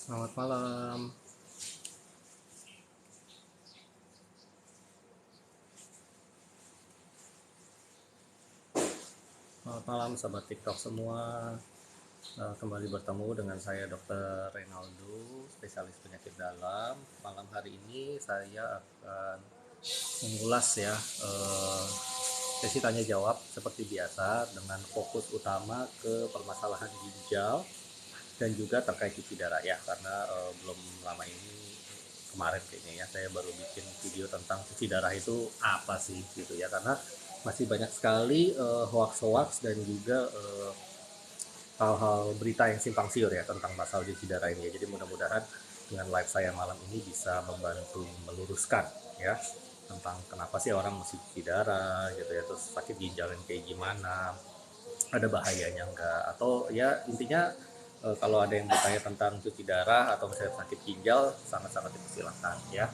Selamat malam. Selamat malam sahabat TikTok semua. Kembali bertemu dengan saya Dr. Reynaldo, spesialis penyakit dalam. Malam hari ini saya akan mengulas ya sesi tanya jawab seperti biasa dengan fokus utama ke permasalahan ginjal dan juga terkait cuci darah ya, karena belum lama ini kemarin kayaknya ya saya baru bikin video tentang cuci darah itu apa sih gitu ya, karena masih banyak sekali hoax-hoax dan juga hal-hal berita yang simpang siur ya tentang masalah cuci darah ini ya. Jadi mudah-mudahan dengan live saya malam ini bisa membantu meluruskan ya tentang kenapa sih orang mesti cuci darah gitu ya, terus sakit ginjal yang kayak gimana, ada bahayanya enggak, atau ya intinya kalau ada yang bertanya tentang cuci darah atau misalnya sakit ginjal sangat-sangat dipersilahkan ya.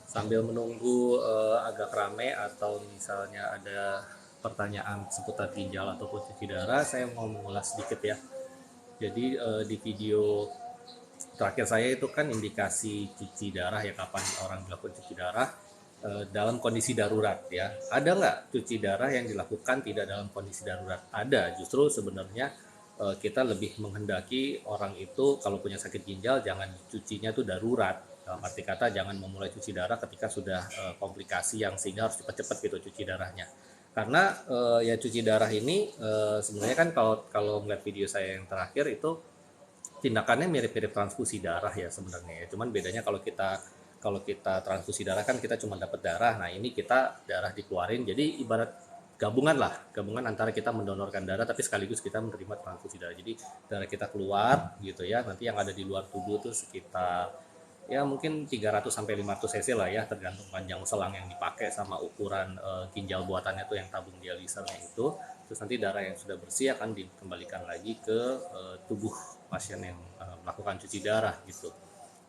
Sambil menunggu agak rame atau misalnya ada pertanyaan seputar ginjal ataupun cuci darah, saya mau mengulas sedikit ya. Jadi di video terakhir saya itu kan indikasi cuci darah ya, kapan orang dilakukan cuci darah dalam kondisi darurat ya. Ada nggak cuci darah yang dilakukan tidak dalam kondisi darurat? Ada. Justru sebenarnya kita lebih menghendaki orang itu kalau punya sakit ginjal jangan cucinya tuh darurat. Dalam arti kata jangan memulai cuci darah ketika sudah komplikasi yang sehingga harus cepat-cepat gitu cuci darahnya. Karena ya cuci darah ini sebenarnya kan kalau kalau melihat video saya yang terakhir itu tindakannya mirip-mirip transfusi darah ya sebenarnya ya. Cuman bedanya kalau kita transfusi darah kan kita cuma dapat darah. Nah, ini kita darah dikeluarin. Jadi ibarat gabungan lah, gabungan antara kita mendonorkan darah tapi sekaligus kita menerima transfusi darah. Jadi darah kita keluar gitu ya. Nanti yang ada di luar tubuh tuh sekitar ya mungkin 300 sampai 500 cc lah ya, tergantung panjang selang yang dipakai sama ukuran ginjal buatannya tuh yang tabung dialisernya itu. Terus nanti darah yang sudah bersih akan dikembalikan lagi ke tubuh pasien yang melakukan cuci darah gitu.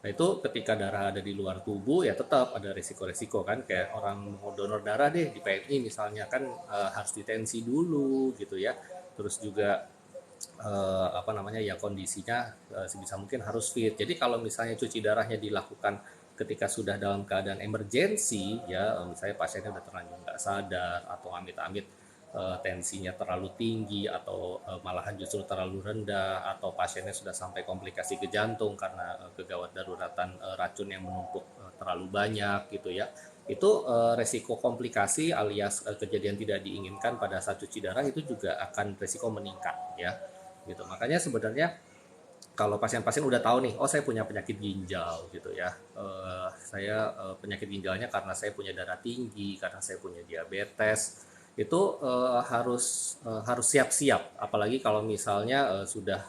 Nah itu ketika darah ada di luar tubuh ya tetap ada resiko-resiko kan, kayak orang mau donor darah deh di PMI misalnya kan harus ditensi dulu gitu ya. Terus juga apa namanya ya kondisinya sebisa mungkin harus fit. Jadi kalau misalnya cuci darahnya dilakukan ketika sudah dalam keadaan emergensi ya, misalnya pasiennya udah terlanjur nggak sadar atau amit-amit tensinya terlalu tinggi atau malahan justru terlalu rendah, atau pasiennya sudah sampai komplikasi ke jantung karena kegawat daruratan racun yang menumpuk terlalu banyak gitu ya, itu resiko komplikasi alias kejadian tidak diinginkan pada saat cuci darah itu juga akan resiko meningkat ya gitu. Makanya sebenarnya kalau pasien-pasien udah tahu nih, oh saya punya penyakit ginjal gitu ya, saya penyakit ginjalnya karena saya punya darah tinggi, karena saya punya diabetes, itu harus siap-siap. Apalagi kalau misalnya sudah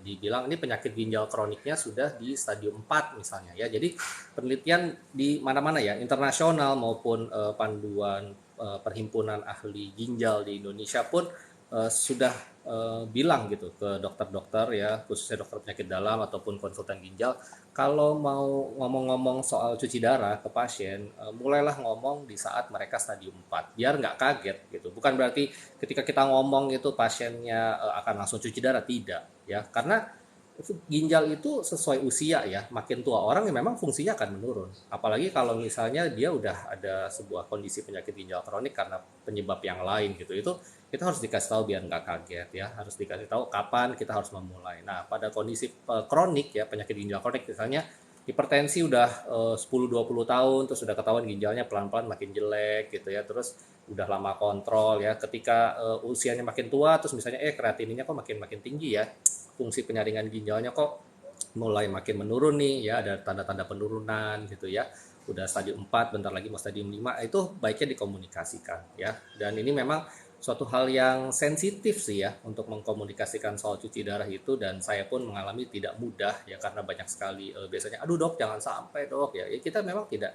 dibilang ini penyakit ginjal kroniknya sudah di stadium 4 misalnya ya. Jadi penelitian di mana-mana ya, internasional maupun panduan perhimpunan ahli ginjal di Indonesia pun sudah bilang gitu ke dokter-dokter ya, khususnya dokter penyakit dalam ataupun konsultan ginjal, kalau mau ngomong-ngomong soal cuci darah ke pasien, mulailah ngomong di saat mereka stadium 4 biar nggak kaget gitu. Bukan berarti ketika kita ngomong itu pasiennya akan langsung cuci darah, tidak ya, karena ginjal itu sesuai usia ya, makin tua orang ya memang fungsinya akan menurun, apalagi kalau misalnya dia udah ada sebuah kondisi penyakit ginjal kronik karena penyebab yang lain gitu. Itu kita harus dikasih tahu biar nggak kaget ya, harus dikasih tahu kapan kita harus memulai. Nah pada kondisi kronik ya, penyakit ginjal kronik misalnya hipertensi udah 10-20 tahun, terus sudah ketahuan ginjalnya pelan-pelan makin jelek gitu ya, terus udah lama kontrol ya, ketika usianya makin tua terus misalnya kreatininnya kok makin makin tinggi ya, fungsi penyaringan ginjalnya kok mulai makin menurun nih ya, ada tanda-tanda penurunan gitu ya, udah stadium 4 bentar lagi mau stadium 5, itu baiknya dikomunikasikan ya. Dan ini memang suatu hal yang sensitif sih ya untuk mengkomunikasikan soal cuci darah itu, dan saya pun mengalami tidak mudah ya, karena banyak sekali biasanya aduh dok jangan sampai dok ya, ya kita memang tidak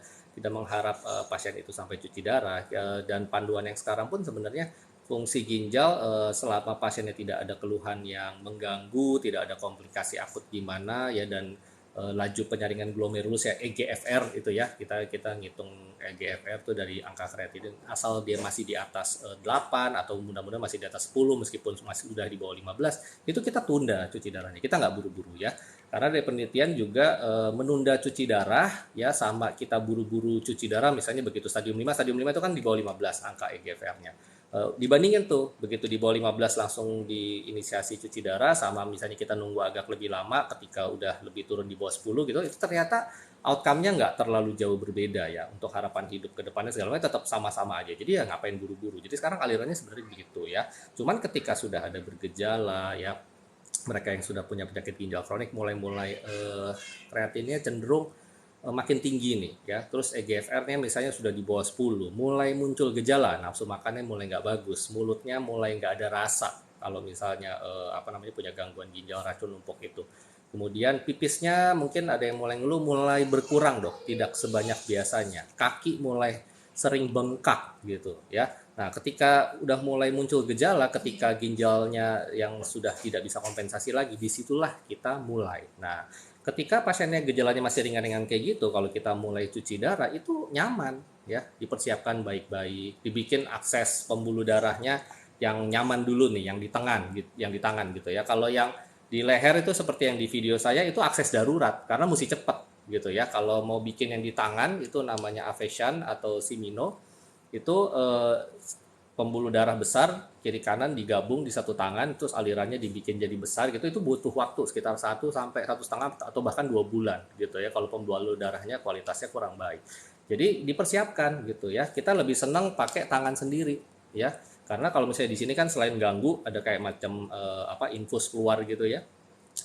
mengharap pasien itu sampai cuci darah ya. Dan panduan yang sekarang pun sebenarnya fungsi ginjal selama pasiennya tidak ada keluhan yang mengganggu, tidak ada komplikasi akut gimana ya, dan laju penyaringan glomerulus ya EGFR itu ya, kita kita ngitung EGFR itu dari angka kreatinin, asal dia masih di atas 8 atau mudah-mudahan masih di atas 10 meskipun masih udah di bawah 15, itu kita tunda cuci darahnya, kita nggak buru-buru ya, Karena dari penelitian juga menunda cuci darah ya sama kita buru-buru cuci darah misalnya begitu stadium 5, stadium 5 itu kan di bawah 15 angka EGFR-nya. Dibandingin tuh begitu di bawah 15 langsung diinisiasi cuci darah sama misalnya kita nunggu agak lebih lama ketika udah lebih turun di bawah 10 gitu itu ternyata outcome-nya nggak terlalu jauh berbeda ya untuk harapan hidup ke depannya segala macam tetap sama-sama aja. Jadi ya ngapain buru-buru. Jadi sekarang alirannya sebenarnya begitu ya. Cuman ketika sudah ada bergejala ya mereka yang sudah punya penyakit ginjal kronik mulai-mulai kreatinnya cenderung makin tinggi nih ya. Terus EGFR-nya misalnya sudah di bawah 10, mulai muncul gejala, nafsu makannya mulai nggak bagus, mulutnya mulai nggak ada rasa kalau misalnya punya gangguan ginjal racun numpuk itu. Kemudian pipisnya mungkin ada yang mulai ngeluh, mulai berkurang dok, tidak sebanyak biasanya. Kaki mulai sering bengkak gitu ya. Nah, ketika udah mulai muncul gejala, ketika ginjalnya yang sudah tidak bisa kompensasi lagi, disitulah kita mulai. Nah, ketika pasiennya gejalanya masih ringan-ringan kayak gitu, kalau kita mulai cuci darah itu nyaman ya, dipersiapkan baik-baik, dibikin akses pembuluh darahnya yang nyaman dulu nih, yang di tangan gitu ya. Kalau yang di leher itu seperti yang di video saya itu akses darurat karena mesti cepat gitu ya. Kalau mau bikin yang di tangan itu namanya Aveshan atau Simino itu pembuluh darah besar kiri kanan digabung di satu tangan terus alirannya dibikin jadi besar gitu itu butuh waktu sekitar 1 sampai 1,5 atau bahkan 2 bulan gitu ya kalau pembuluh darahnya kualitasnya kurang baik. Jadi dipersiapkan gitu ya. Kita lebih senang pakai tangan sendiri ya. Karena kalau misalnya di sini kan selain ganggu ada kayak macam infus keluar gitu ya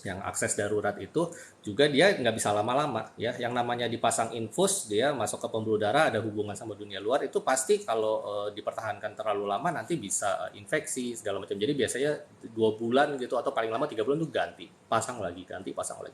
yang akses darurat itu juga dia nggak bisa lama-lama ya yang namanya dipasang infus dia masuk ke pembuluh darah ada hubungan sama dunia luar itu pasti kalau dipertahankan terlalu lama nanti bisa infeksi segala macam jadi biasanya 2 bulan gitu atau paling lama 3 bulan tuh ganti pasang lagi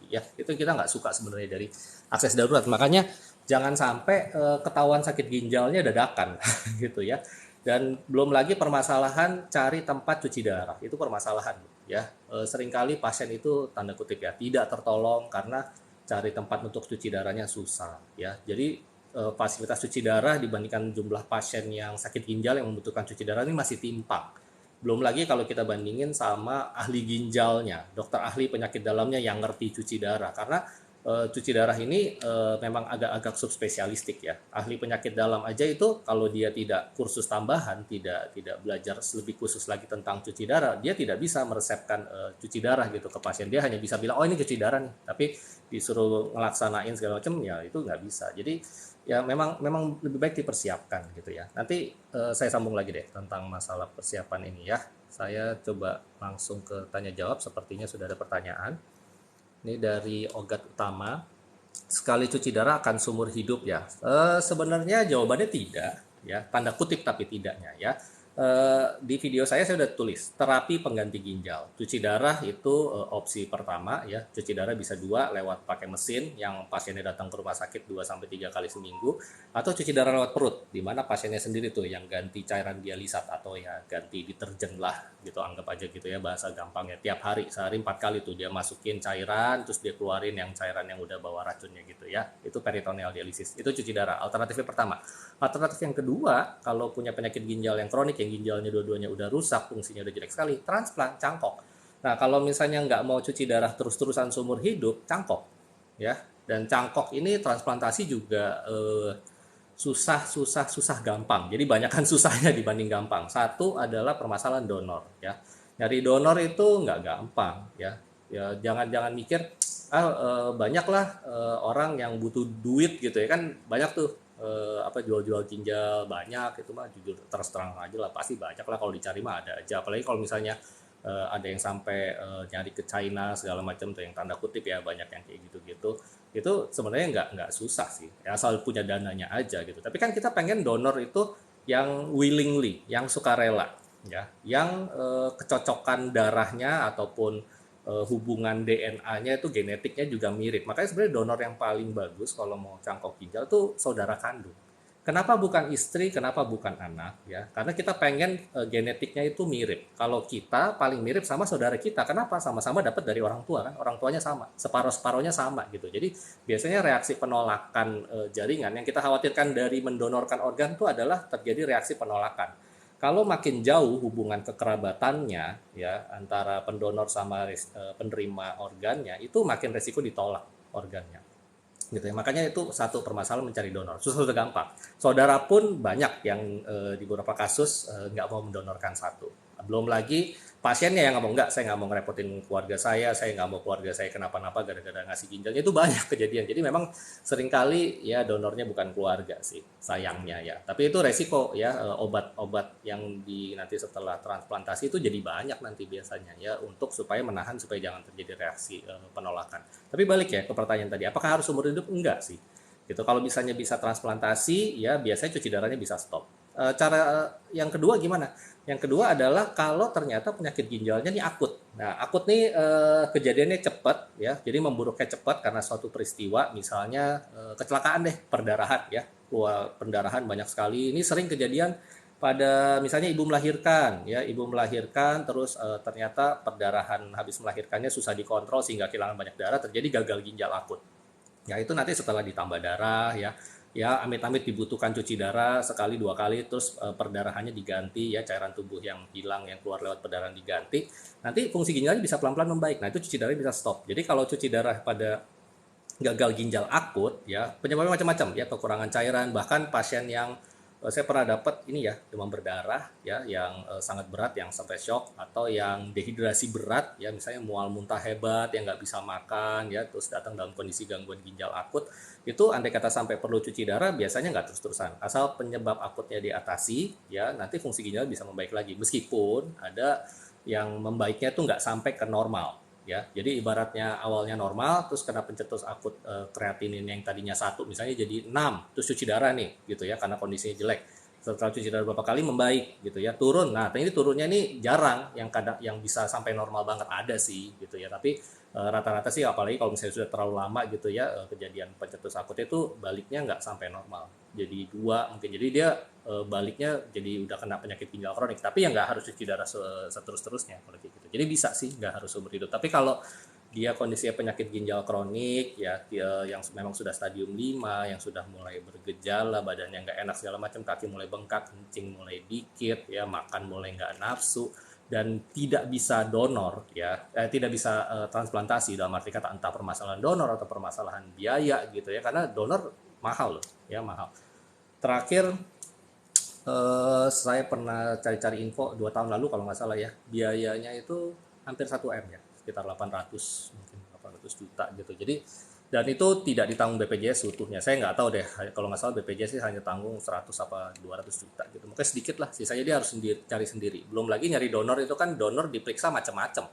ya itu kita nggak suka sebenarnya dari akses darurat makanya jangan sampai ketahuan sakit ginjalnya dadakan gitu ya dan belum lagi permasalahan cari tempat cuci darah itu permasalahan ya seringkali pasien itu tanda kutip ya tidak tertolong karena cari tempat untuk cuci darahnya susah ya jadi fasilitas cuci darah dibandingkan jumlah pasien yang sakit ginjal yang membutuhkan cuci darah ini masih timpang belum lagi kalau kita bandingin sama ahli ginjalnya dokter ahli penyakit dalamnya yang ngerti cuci darah karena cuci darah ini memang agak-agak subspesialistik ya. Ahli penyakit dalam aja itu kalau dia tidak kursus tambahan, tidak belajar lebih khusus lagi tentang cuci darah, dia tidak bisa meresepkan cuci darah gitu ke pasien. Dia hanya bisa bilang, oh ini cuci darah nih. Tapi disuruh ngelaksanain segala macam, ya itu nggak bisa. Jadi ya memang lebih baik dipersiapkan gitu ya. Nanti saya sambung lagi deh tentang masalah persiapan ini ya. Saya coba langsung ke tanya jawab. Sepertinya sudah ada pertanyaan. Ini dari Ogat Utama. Sekali cuci darah akan seumur hidup ya? Sebenarnya jawabannya tidak, ya. Tanda kutip tapi tidaknya ya. Di video saya sudah tulis terapi pengganti ginjal. Cuci darah itu opsi pertama ya. Cuci darah bisa 2 lewat pakai mesin yang pasiennya datang ke rumah sakit 2 sampai 3 kali seminggu atau cuci darah lewat perut di mana pasiennya sendiri tuh yang ganti cairan dialisat atau ya ganti deterjen lah gitu anggap aja gitu ya bahasa gampangnya tiap hari sehari 4 kali tuh dia masukin cairan terus dia keluarin yang cairan yang udah bawa racunnya gitu ya. Itu peritoneal dialisis. Itu cuci darah. Alternatifnya pertama. Alternatif yang kedua, kalau punya penyakit ginjal yang kronik, yang ginjalnya dua-duanya udah rusak, fungsinya udah jelek sekali, transplant, cangkok. Nah, kalau misalnya nggak mau cuci darah terus-terusan seumur hidup, cangkok. Ya, dan cangkok ini transplantasi juga susah gampang. Jadi banyakkan susahnya dibanding gampang. Satu adalah permasalahan donor. Ya, nyari donor itu nggak gampang. Ya, jangan mikir banyaklah orang yang butuh duit gitu ya kan banyak tuh jual-jual ginjal banyak itu mah jujur terus terang aja lah pasti banyak lah kalau dicari mah ada aja apalagi kalau misalnya ada yang sampai nyari ke China segala macam tuh yang tanda kutip ya banyak yang kayak gitu-gitu itu sebenarnya nggak susah sih ya, asal punya dananya aja gitu tapi kan kita pengen donor itu yang willingly yang sukarela ya yang kecocokan darahnya ataupun hubungan DNA-nya itu genetiknya juga mirip. Makanya sebenarnya donor yang paling bagus kalau mau cangkok ginjal itu saudara kandung. Kenapa bukan istri, kenapa bukan anak ya? Karena kita pengen genetiknya itu mirip. Kalau kita paling mirip sama saudara kita. Kenapa? Sama-sama dapat dari orang tua kan. Orang tuanya sama, separuh-separuhnya sama gitu. Jadi biasanya reaksi penolakan jaringan yang kita khawatirkan dari mendonorkan organ itu adalah terjadi reaksi penolakan. Kalau makin jauh hubungan kekerabatannya ya antara pendonor sama penerima organnya, itu makin resiko ditolak organnya gitu ya. Makanya itu satu permasalahan mencari donor. Susah sudah gampang. Saudara pun banyak yang di beberapa kasus nggak mau mendonorkan satu. Belum lagi pasiennya yang ngomong enggak, saya nggak mau ngerepotin keluarga saya nggak mau keluarga saya kenapa-napa gara-gara ngasih ginjalnya. Itu banyak kejadian. Jadi memang seringkali ya donornya bukan keluarga sih, sayangnya ya. Tapi itu resiko ya, obat-obat yang nanti setelah transplantasi itu jadi banyak nanti biasanya ya, untuk supaya menahan supaya jangan terjadi reaksi penolakan. Tapi balik ya ke pertanyaan tadi, apakah harus umur hidup? Enggak sih. Gitu. Kalau misalnya bisa transplantasi, ya biasanya cuci darahnya bisa stop. Cara yang kedua gimana? Yang kedua adalah kalau ternyata penyakit ginjalnya ini akut. Nah, akut nih kejadiannya cepat ya. Jadi memburuknya cepat karena suatu peristiwa, misalnya kecelakaan deh, perdarahan ya. Wah, pendarahan banyak sekali. Ini sering kejadian pada misalnya ibu melahirkan ya, ibu melahirkan terus ternyata perdarahan habis melahirkannya susah dikontrol sehingga kehilangan banyak darah, terjadi gagal ginjal akut. Ya itu nanti setelah ditambah darah ya amit-amit dibutuhkan cuci darah sekali dua kali, terus perdarahannya diganti ya, cairan tubuh yang hilang yang keluar lewat perdarahan diganti, nanti fungsi ginjalnya bisa pelan-pelan membaik. Nah itu cuci darah bisa stop. Jadi kalau cuci darah pada gagal ginjal akut ya penyebabnya macam-macam ya, kekurangan cairan, bahkan pasien yang saya pernah dapat ini ya, demam berdarah ya yang sangat berat, yang sampai shock, atau yang dehidrasi berat ya, misalnya mual muntah hebat yang nggak bisa makan ya, terus datang dalam kondisi gangguan ginjal akut. Itu andai kata sampai perlu cuci darah biasanya nggak terus-terusan, asal penyebab akutnya diatasi ya, nanti fungsi ginjal bisa membaik lagi, meskipun ada yang membaiknya tuh nggak sampai ke normal ya. Jadi ibaratnya awalnya normal, terus kena pencetus akut kreatinin yang tadinya 1 misalnya jadi 6, terus cuci darah nih gitu ya karena kondisinya jelek. Setelah cuci darah beberapa kali membaik gitu ya, turun. Nah, ini turunnya nih jarang, yang kadang yang bisa sampai normal banget ada sih gitu ya. Tapi rata-rata sih, apalagi kalau misalnya sudah terlalu lama gitu ya, kejadian pencetus akut itu baliknya nggak sampai normal. Jadi 2 mungkin. Jadi dia baliknya jadi udah kena penyakit ginjal kronik, tapi ya nggak harus cuci darah seterus-terusnya kalau gitu. Jadi bisa sih nggak harus seumur hidup, tapi kalau dia kondisinya penyakit ginjal kronik ya, dia yang memang sudah stadium 5, yang sudah mulai bergejala, badannya nggak enak segala macam, kaki mulai bengkak, kencing mulai dikit ya, makan mulai nggak nafsu, dan tidak bisa donor ya, tidak bisa transplantasi, dalam arti kata entah permasalahan donor atau permasalahan biaya gitu ya, karena donor mahal loh ya, mahal. Terakhir saya pernah cari-cari info 2 tahun lalu kalau nggak salah ya, biayanya itu hampir 1 M ya, sekitar 800 mungkin 800 juta gitu. Jadi dan itu tidak ditanggung BPJS seutuhnya. Saya nggak tahu deh, kalau nggak salah BPJS sih hanya tanggung 100 apa 200 juta gitu. Mungkin sedikit lah, sisanya dia harus cari sendiri. Belum lagi nyari donor, itu kan donor diperiksa macam-macam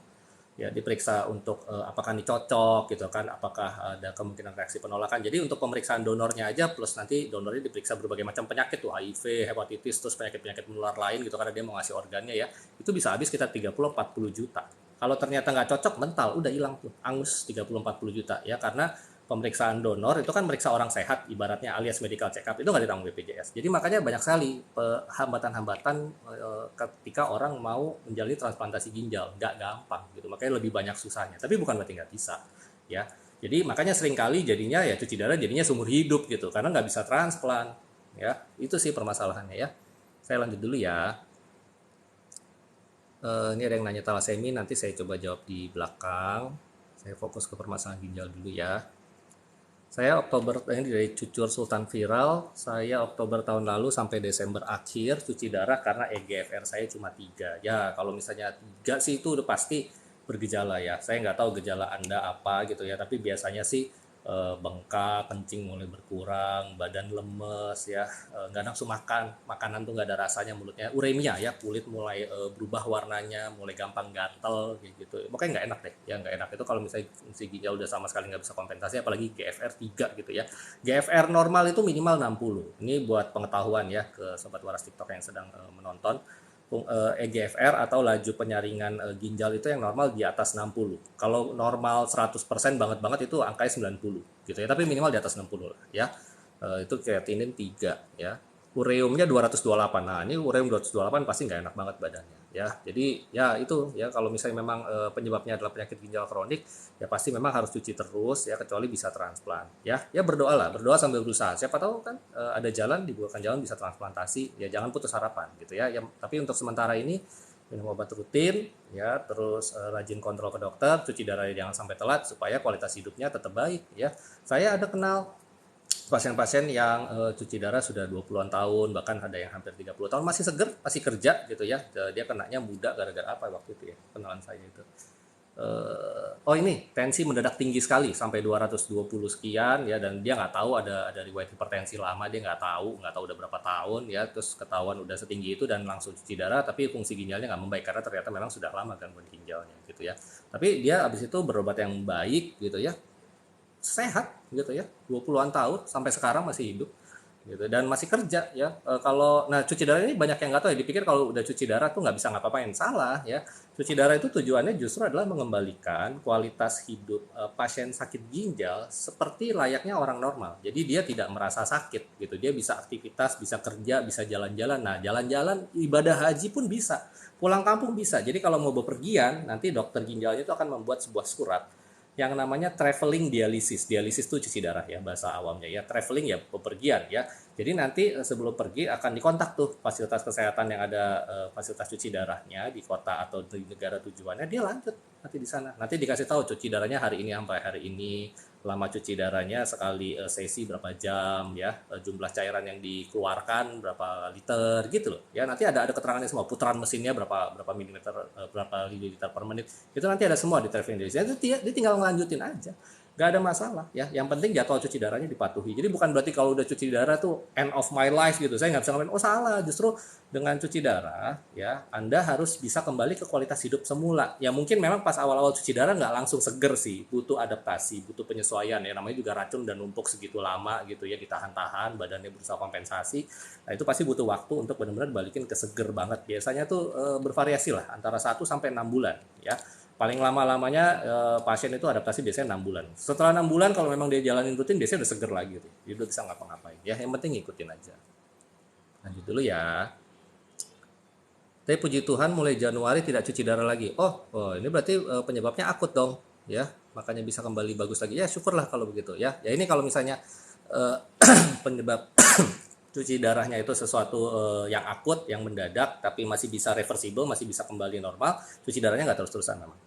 ya, diperiksa untuk apakah ini cocok gitu kan, apakah ada kemungkinan reaksi penolakan. Jadi untuk pemeriksaan donornya aja, plus nanti donornya diperiksa berbagai macam penyakit tuh, HIV, hepatitis, terus penyakit-penyakit menular lain gitu, karena dia mau ngasih organnya ya, itu bisa habis sekitar 30-40 juta. Kalau ternyata nggak cocok, mental, udah hilang tuh, angus 30-40 juta ya, karena pemeriksaan donor itu kan meriksa orang sehat ibaratnya, alias medical check up, itu nggak ditanggung BPJS. Jadi makanya banyak sekali hambatan-hambatan ketika orang mau menjalani transplantasi ginjal, nggak gampang gitu, makanya lebih banyak susahnya, tapi bukan berarti nggak bisa ya. Jadi makanya seringkali jadinya ya cuci darah jadinya seumur hidup gitu, karena nggak bisa transplant ya, itu sih permasalahannya ya. Saya lanjut dulu ya. Ini ada yang nanya talasemi, nanti saya coba jawab di belakang. Saya fokus ke permasalahan ginjal dulu ya. Saya Oktober, ini dari Cucur Sultan Viral, saya Oktober tahun lalu sampai Desember akhir cuci darah karena EGFR saya cuma 3. Ya kalau misalnya 3 sih itu udah pasti bergejala ya. Saya nggak tahu gejala Anda apa gitu ya, tapi biasanya sih bengkak, kencing mulai berkurang, badan lemes ya, nggak nafsu makan, makanan tuh nggak ada rasanya mulutnya, uremia ya, kulit mulai berubah warnanya, mulai gampang gatel gitu. Pokoknya nggak enak deh, ya nggak enak itu kalau misalnya fungsi ginjal udah sama sekali nggak bisa kompensasi, apalagi GFR 3 gitu ya. GFR normal itu minimal 60. Ini buat pengetahuan ya ke sobat waras TikTok yang sedang menonton. EGFR atau laju penyaringan ginjal itu yang normal di atas 60. Kalau normal 100% banget itu angkanya 90 gitu ya, tapi minimal di atas 60 lah ya. Itu kreatinin 3 ya. Ureumnya 228. Nah, ini ureum 228 pasti nggak enak banget badannya ya. Jadi ya itu ya, kalau misalnya memang penyebabnya adalah penyakit ginjal kronik, ya pasti memang harus cuci terus ya, kecuali bisa transplant ya. Ya berdoalah, berdoa sambil berusaha. Siapa tahu kan ada jalan, dibukakan jalan bisa transplantasi. Ya jangan putus harapan gitu ya. Ya tapi untuk sementara ini minum obat rutin ya, terus rajin kontrol ke dokter, cuci darah jangan sampai telat supaya kualitas hidupnya tetap baik ya. Saya ada kenal pasien-pasien yang cuci darah sudah 20-an tahun, bahkan ada yang hampir 30 tahun masih seger, masih kerja gitu ya. Dia kenanya muda gara-gara apa waktu itu ya, kenalan saya itu. Oh ini tensi mendadak tinggi sekali sampai 220 sekian ya, dan dia nggak tahu ada riwayat hipertensi lama, dia nggak tahu udah berapa tahun ya, terus ketahuan udah setinggi itu dan langsung cuci darah, tapi fungsi ginjalnya nggak membaik karena ternyata memang sudah lama gangguan ginjalnya gitu ya. Tapi dia abis itu berobat yang baik gitu ya, sehat gitu ya, 20-an tahun sampai sekarang masih hidup gitu dan masih kerja ya. Kalau nah cuci darah ini banyak yang nggak tahu ya, dipikir kalau udah cuci darah tuh nggak bisa ngapa-ngapain, salah ya. Cuci darah itu tujuannya justru adalah mengembalikan kualitas hidup pasien sakit ginjal seperti layaknya orang normal. Jadi dia tidak merasa sakit gitu, dia bisa aktivitas, bisa kerja, bisa jalan-jalan. Nah jalan-jalan, ibadah haji pun bisa, pulang kampung bisa. Jadi kalau mau bepergian, nanti dokter ginjalnya itu akan membuat sebuah surat yang namanya traveling dialisis. Dialisis itu cuci darah ya bahasa awamnya ya. Traveling ya bepergian ya. Jadi nanti sebelum pergi akan dikontak tuh fasilitas kesehatan yang ada, fasilitas cuci darahnya di kota atau di negara tujuannya, dia lanjut nanti di sana. Nanti dikasih tahu cuci darahnya hari ini sampai hari ini, lama cuci darahnya sekali sesi berapa jam ya, jumlah cairan yang dikeluarkan berapa liter gitu loh ya. Nanti ada keterangannya semua, putaran mesinnya berapa milimeter, berapa liter per menit, itu nanti ada semua di traveling dialysis. Itu dia tinggal ngelanjutin aja, nggak ada masalah ya. Yang penting jadwal cuci darahnya dipatuhi. Jadi bukan berarti kalau udah cuci darah tuh end of my life gitu, saya nggak bisa ngomongin oh salah. Justru dengan cuci darah ya, Anda harus bisa kembali ke kualitas hidup semula. Ya mungkin memang pas awal-awal cuci darah nggak langsung seger sih, butuh adaptasi, butuh penyesuaian ya, namanya juga racun dan numpuk segitu lama gitu ya, ditahan-tahan, badannya berusaha kompensasi. Nah itu pasti butuh waktu untuk benar-benar balikin ke seger banget. Biasanya tuh bervariasi lah antara 1 sampai 6 bulan ya. Paling lama-lamanya pasien itu adaptasi biasanya 6 bulan. Setelah 6 bulan kalau memang dia jalanin rutin, biasanya udah seger lagi tuh. Dia udah bisa ngapa-ngapain. Ya yang penting ngikutin aja. Lanjut dulu ya. Tapi puji Tuhan mulai Januari tidak cuci darah lagi. Oh ini berarti penyebabnya akut dong, ya. Makanya bisa kembali bagus lagi. Ya syukurlah kalau begitu ya. Ya ini kalau misalnya uh, penyebab cuci darahnya itu sesuatu yang akut, yang mendadak, tapi masih bisa reversible, masih bisa kembali normal, cuci darahnya nggak terus-terusan memang.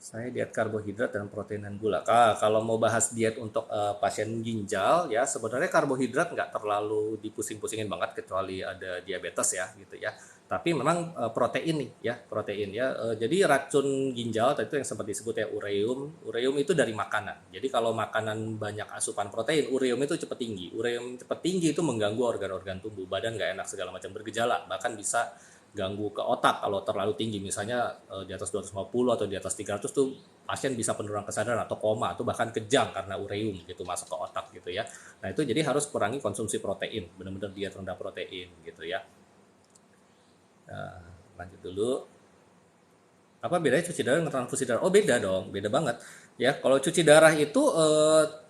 Saya diet karbohidrat dan protein dan gula. Kalau mau bahas diet untuk pasien ginjal ya, sebenarnya karbohidrat nggak terlalu dipusing-pusingin banget kecuali ada diabetes ya gitu ya. Tapi memang protein nih ya, protein ya. Jadi racun ginjal tadi itu yang sempat disebut ya, ureum. Ureum itu dari makanan. Jadi kalau makanan banyak asupan protein, ureum itu cepat tinggi. Ureum cepat tinggi itu mengganggu organ-organ tubuh, badan nggak enak segala macam, bergejala, bahkan bisa ganggu ke otak kalau terlalu tinggi, misalnya di atas 250 atau di atas 300 tuh pasien bisa penurunan kesadaran atau koma atau bahkan kejang karena ureum gitu masuk ke otak gitu ya. Nah itu jadi harus kurangi konsumsi protein, benar-benar diet rendah protein gitu ya. Nah, lanjut dulu. Apa bedanya cuci darah dengan transfusi darah? Oh beda dong, beda banget ya. Kalau cuci darah itu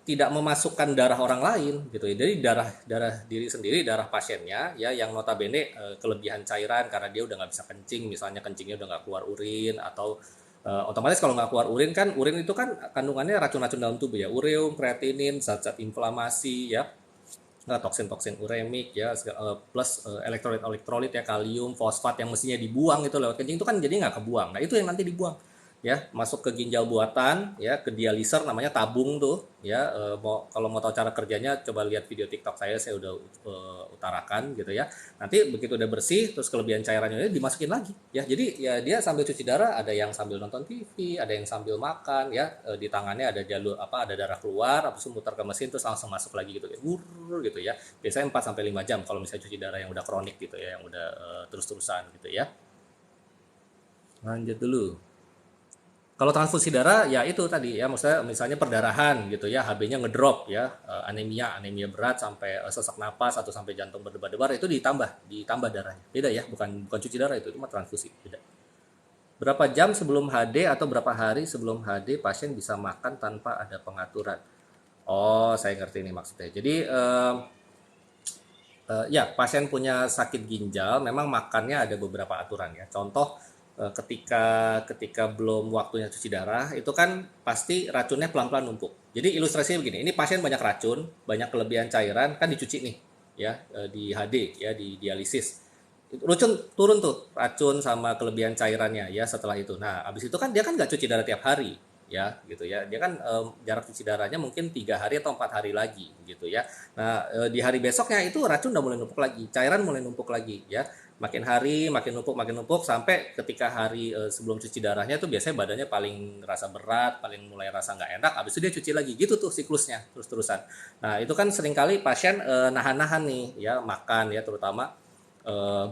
tidak memasukkan darah orang lain gitu ya. Jadi darah darah diri sendiri, darah pasiennya ya, yang notabene kelebihan cairan karena dia udah nggak bisa kencing, misalnya kencingnya udah nggak keluar urin, atau otomatis kalau nggak keluar urin kan, urin itu kan kandungannya racun-racun dalam tubuh ya, ureum, kreatinin, zat-zat inflamasi ya, toksin-toksin uremik ya, plus elektrolit ya, kalium, fosfat yang mestinya dibuang itu lewat kencing, itu kan jadi nggak kebuang. Nah itu yang nanti dibuang ya, masuk ke ginjal buatan ya, ke dialiser, namanya tabung tuh ya. Kalau mau tahu cara kerjanya coba lihat video TikTok saya udah utarakan gitu ya. Nanti begitu udah bersih, terus kelebihan cairannya dimasukin lagi ya. Jadi ya dia sambil cuci darah, ada yang sambil nonton TV, ada yang sambil makan ya, di tangannya ada jalur apa, ada darah keluar, habis itu muter ke mesin terus langsung masuk lagi gitu ya, gitu ya. Biasanya 4 sampai 5 jam kalau misalnya cuci darah yang udah kronik gitu ya, yang udah terus-terusan gitu ya. Lanjut dulu. Kalau transfusi darah ya itu tadi ya, maksudnya misalnya perdarahan gitu ya, HB-nya ngedrop ya, anemia berat sampai sesak napas atau sampai jantung berdebar-debar, itu ditambah darahnya. Beda ya, bukan cuci darah, itu cuma transfusi, beda. Berapa jam sebelum HD atau berapa hari sebelum HD pasien bisa makan tanpa ada pengaturan? Oh, saya ngerti ini maksudnya. Jadi Ya, pasien punya sakit ginjal memang makannya ada beberapa aturan ya. Contoh ketika ketika belum waktunya cuci darah itu kan pasti racunnya pelan-pelan numpuk. Jadi ilustrasinya begini, ini pasien banyak racun, banyak kelebihan cairan kan dicuci nih ya, di HD ya, di dialisis. Racun turun tuh, racun sama kelebihan cairannya ya setelah itu. Nah, abis itu kan dia kan nggak cuci darah tiap hari ya gitu ya. Dia kan jarak cuci darahnya mungkin 3 hari atau 4 hari lagi gitu ya. Nah, di hari besoknya itu racun udah mulai numpuk lagi, cairan mulai numpuk lagi ya. Makin hari makin numpuk sampai ketika hari sebelum cuci darahnya tuh biasanya badannya paling rasa berat, paling mulai rasa nggak enak, habis itu dia cuci lagi. Gitu tuh siklusnya terus-terusan. Nah, itu kan seringkali pasien nahan-nahan nih ya makan ya, terutama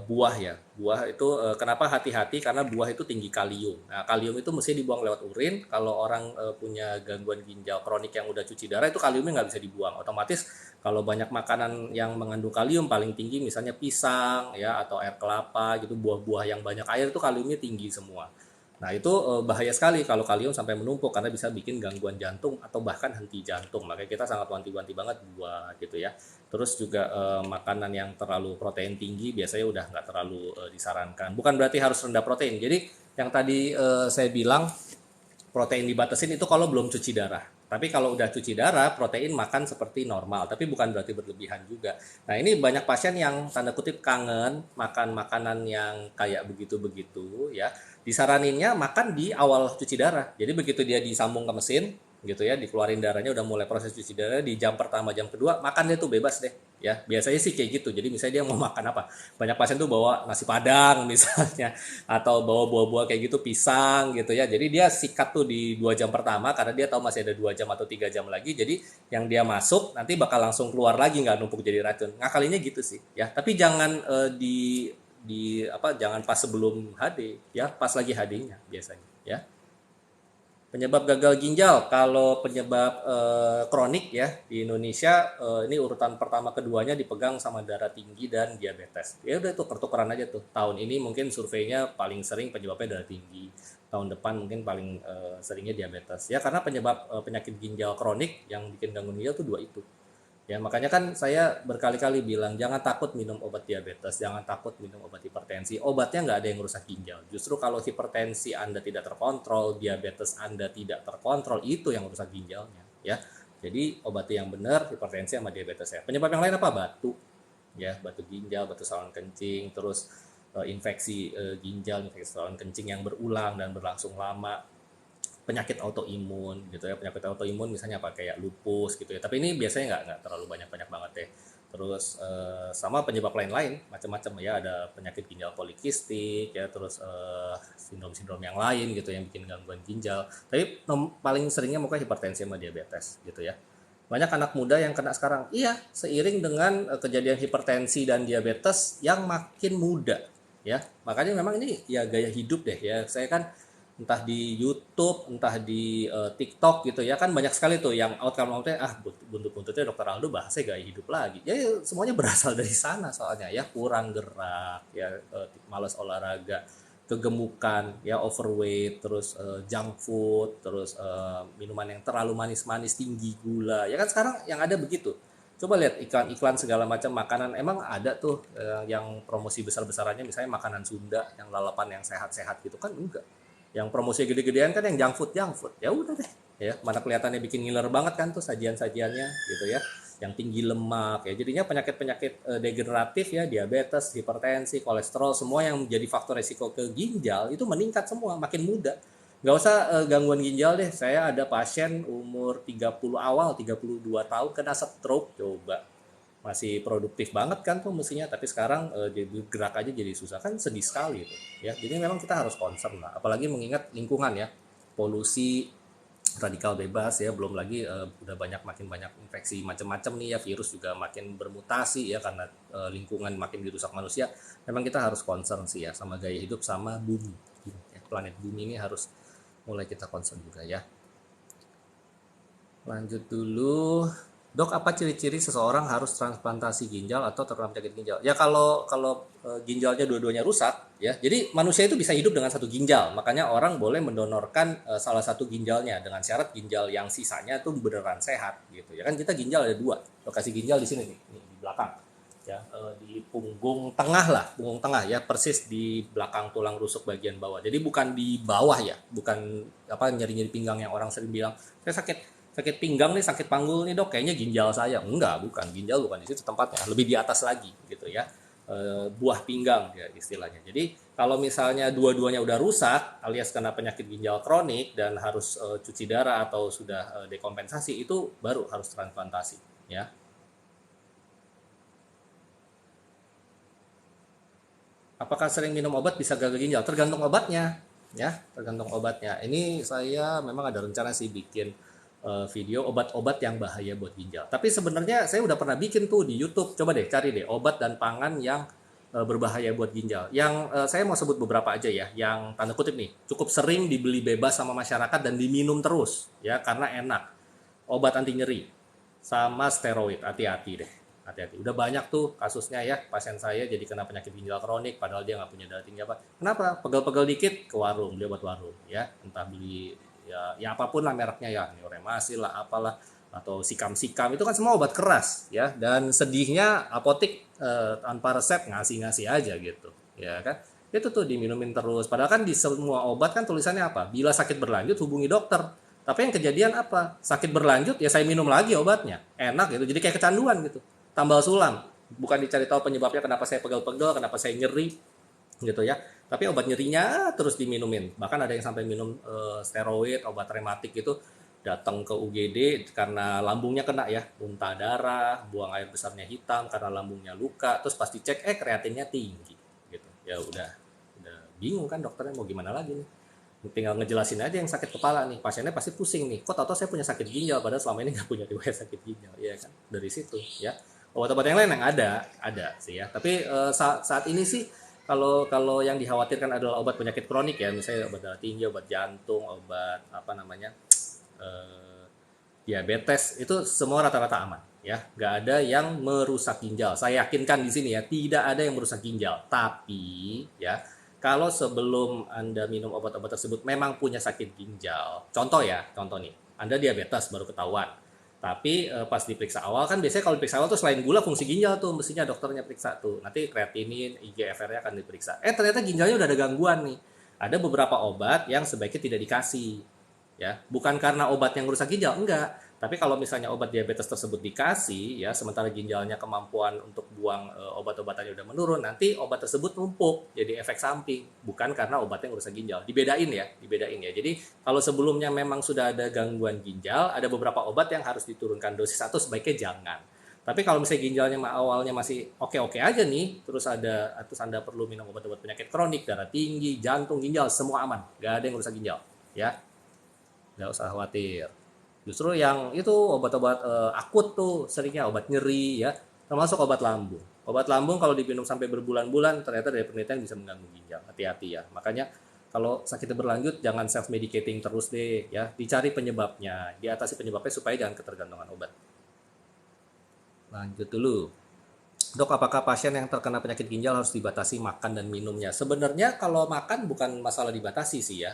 buah ya. Buah itu kenapa hati-hati, karena buah itu tinggi kalium. Nah, kalium itu mesti dibuang lewat urin. Kalau orang punya gangguan ginjal kronik yang udah cuci darah itu kaliumnya nggak bisa dibuang. Otomatis kalau banyak makanan yang mengandung kalium paling tinggi misalnya pisang ya atau air kelapa gitu, buah-buah yang banyak air itu kaliumnya tinggi semua. Nah, itu bahaya sekali kalau kalium sampai menumpuk karena bisa bikin gangguan jantung atau bahkan henti jantung. Makanya kita sangat wanti-wanti banget buah gitu ya. Terus juga makanan yang terlalu protein tinggi biasanya udah nggak terlalu disarankan. Bukan berarti harus rendah protein. Jadi yang tadi saya bilang protein dibatasin itu kalau belum cuci darah. Tapi kalau udah cuci darah, protein makan seperti normal, tapi bukan berarti berlebihan juga. Nah, ini banyak pasien yang tanda kutip kangen makan makanan yang kayak begitu-begitu ya. Disaraninnya makan di awal cuci darah. Jadi begitu dia disambung ke mesin gitu ya, dikeluarin darahnya udah mulai proses cuci darah di jam pertama jam kedua makan dia tuh bebas deh ya, biasanya sih kayak gitu. Jadi misalnya dia mau makan apa, banyak pasien tuh bawa nasi padang misalnya atau bawa buah-buah kayak gitu, pisang gitu ya, jadi dia sikat tuh di 2 jam pertama karena dia tahu masih ada 2 jam atau 3 jam lagi, jadi yang dia masuk nanti bakal langsung keluar lagi nggak numpuk jadi racun. Ngakalinya gitu sih ya, tapi jangan di apa, jangan pas sebelum HD ya, pas lagi HD-nya biasanya ya. Penyebab gagal ginjal, kalau penyebab kronik ya di Indonesia, ini urutan pertama keduanya dipegang sama darah tinggi dan diabetes. Ya udah tuh pertukaran aja tuh. Tahun ini mungkin surveinya paling sering penyebabnya darah tinggi. Tahun depan mungkin paling seringnya diabetes. Ya karena penyebab penyakit ginjal kronik yang bikin gangguan ginjal tuh dua itu. Ya, makanya kan saya berkali-kali bilang jangan takut minum obat diabetes, jangan takut minum obat hipertensi. Obatnya nggak ada yang merusak ginjal. Justru kalau hipertensi Anda tidak terkontrol, diabetes Anda tidak terkontrol, itu yang merusak ginjalnya. Ya, jadi obati yang benar hipertensi sama diabetes ya. Penyebab yang lain apa? Batu, ya, batu ginjal, batu saluran kencing, terus infeksi ginjal, infeksi saluran kencing yang berulang dan berlangsung lama, penyakit autoimun gitu ya, penyakit autoimun misalnya apa kayak lupus gitu ya, tapi ini biasanya nggak terlalu banyak banget ya. Terus sama penyebab lain-lain macam-macam ya, ada penyakit ginjal polikistik ya, terus sindrom-sindrom yang lain gitu yang bikin gangguan ginjal, tapi paling seringnya mungkin hipertensi sama diabetes gitu ya. Banyak anak muda yang kena sekarang, iya, seiring dengan kejadian hipertensi dan diabetes yang makin muda ya. Makanya memang ini ya gaya hidup deh ya. Saya kan entah di YouTube, entah di TikTok gitu ya, kan banyak sekali tuh yang outcome-outnya, buntut-buntutnya dokter Aldo bahasnya gaya hidup lagi. Ya semuanya berasal dari sana soalnya ya, kurang gerak ya, malas olahraga, kegemukan ya, overweight, terus junk food, terus minuman yang terlalu manis-manis, tinggi gula. Ya kan sekarang yang ada begitu. Coba lihat iklan-iklan segala macam makanan, emang ada tuh yang promosi besar-besarannya misalnya makanan Sunda yang lalapan yang sehat-sehat gitu kan, enggak. Yang promosi gede-gedean kan yang junk food ya udah deh ya, mana kelihatannya bikin ngiler banget kan tuh sajian-sajiannya gitu ya, yang tinggi lemak ya, jadinya penyakit-penyakit degeneratif ya, diabetes, hipertensi, kolesterol, semua yang menjadi faktor resiko ke ginjal itu meningkat semua makin muda. Nggak usah gangguan ginjal deh, saya ada pasien umur 30 awal, 32 tahun kena stroke, coba masih produktif banget kan tuh mestinya, tapi sekarang jadi gerak aja jadi susah, kan sedih sekali itu ya. Jadi memang kita harus concern lah, apalagi mengingat lingkungan ya, polusi, radikal bebas ya, belum lagi udah makin banyak infeksi macam-macam nih ya, virus juga makin bermutasi ya karena lingkungan makin dirusak manusia. Memang kita harus concern sih ya sama gaya hidup, sama bumi ya, planet bumi ini harus mulai kita concern juga ya. Lanjut dulu. Dok, apa ciri-ciri seseorang harus transplantasi ginjal atau terkena penyakit ginjal? Ya kalau kalau ginjalnya dua-duanya rusak, ya. Jadi manusia itu bisa hidup dengan satu ginjal. Makanya orang boleh mendonorkan salah satu ginjalnya dengan syarat ginjal yang sisanya tuh beneran sehat gitu. Ya kan kita ginjal ada dua. Lokasi ginjal di sini nih, di belakang. ya, di punggung tengah lah, punggung tengah ya, persis di belakang tulang rusuk bagian bawah. Jadi bukan di bawah ya, bukan apa nyeri-nyeri pinggang yang orang sering bilang, saya sakit sakit pinggang nih, sakit panggul nih dok, kayaknya ginjal saya. Enggak, bukan, ginjal bukan di situ tempatnya, lebih di atas lagi gitu ya. Buah pinggang ya istilahnya. Jadi kalau misalnya dua-duanya udah rusak alias kena penyakit ginjal kronik dan harus cuci darah atau sudah dekompensasi, itu baru harus transplantasi ya. Apakah sering minum obat bisa gagal ginjal? Tergantung obatnya, ya, tergantung obatnya. Ini saya memang ada rencana sih bikin video obat-obat yang bahaya buat ginjal. Tapi sebenarnya saya udah pernah bikin tuh di YouTube. Coba deh cari deh obat dan pangan yang berbahaya buat ginjal. Yang saya mau sebut beberapa aja ya, yang tanda kutip nih, cukup sering dibeli bebas sama masyarakat dan diminum terus, ya, karena enak. Obat anti nyeri sama steroid, hati-hati deh, hati-hati. Udah banyak tuh kasusnya ya, pasien saya jadi kena penyakit ginjal kronik padahal dia nggak punya darah tinggi apa. Kenapa? Pegel-pegel dikit ke warung, dia buat warung ya, entah beli ya apapun lah mereknya ya, Neuremasil lah apalah, atau sikam-sikam, itu kan semua obat keras ya, dan sedihnya apotik tanpa resep ngasih-ngasih aja gitu ya kan. Itu tuh diminumin terus, padahal kan di semua obat kan tulisannya apa, bila sakit berlanjut hubungi dokter. Tapi yang kejadian apa? Sakit berlanjut ya saya minum lagi obatnya. Enak gitu. Jadi kayak kecanduan gitu. Tambal sulam. Bukan dicari tahu penyebabnya kenapa saya pegel-pegel, kenapa saya nyeri gitu ya. Tapi obat nyerinya terus diminumin. Bahkan ada yang sampai minum steroid, obat rematik gitu, datang ke UGD karena lambungnya kena ya, muntah darah, buang air besarnya hitam karena lambungnya luka, terus pas dicek kreatinnya tinggi gitu. Ya udah bingung kan dokternya mau gimana lagi nih. Tinggal ngejelasin aja yang sakit kepala nih, pasiennya pasti pusing nih, kok tau-tau saya punya sakit ginjal padahal selama ini nggak punya riwayat sakit ginjal ya kan. Dari situ ya, obat-obat yang lain yang ada sih ya, tapi saat ini sih kalau kalau yang dikhawatirkan adalah obat penyakit kronik ya, misalnya obat darah tinggi, obat jantung, obat apa namanya, eh, diabetes, itu semua rata-rata aman ya, nggak ada yang merusak ginjal. Saya yakinkan di sini ya, tidak ada yang merusak ginjal. Tapi ya, kalau sebelum Anda minum obat-obat tersebut memang punya sakit ginjal, contoh ya, contoh nih, Anda diabetes baru ketahuan. Tapi pas diperiksa awal kan biasanya kalau diperiksa awal tuh selain gula fungsi ginjal tuh mestinya dokternya periksa tuh. Nanti kreatinin, IGFR-nya akan diperiksa. Ternyata ginjalnya udah ada gangguan nih. Ada beberapa obat yang sebaiknya tidak dikasih ya, bukan karena obat yang merusak ginjal, enggak, tapi kalau misalnya obat diabetes tersebut dikasih ya sementara ginjalnya kemampuan untuk buang obat-obatannya udah menurun, nanti obat tersebut numpuk jadi efek samping, bukan karena obatnya yang merusak ginjal. Dibedain ya, jadi kalau sebelumnya memang sudah ada gangguan ginjal, ada beberapa obat yang harus diturunkan dosis, atau sebaiknya jangan. Tapi kalau misalnya ginjalnya awalnya masih oke-oke aja nih, terus Anda perlu minum obat-obat penyakit kronik, darah tinggi, jantung, ginjal, semua aman, nggak ada yang merusak ginjal ya, nggak usah khawatir. Justru yang itu obat-obat akut tuh seringnya obat nyeri ya, termasuk obat lambung. Obat lambung kalau diminum sampai berbulan-bulan ternyata dari penelitian bisa mengganggu ginjal. Hati-hati ya. Makanya kalau sakitnya berlanjut jangan self medicating terus deh ya. Dicari penyebabnya, diatasi penyebabnya supaya jangan ketergantungan obat. Lanjut dulu. Dok, apakah pasien yang terkena penyakit ginjal harus dibatasi makan dan minumnya? Sebenarnya kalau makan bukan masalah dibatasi sih ya,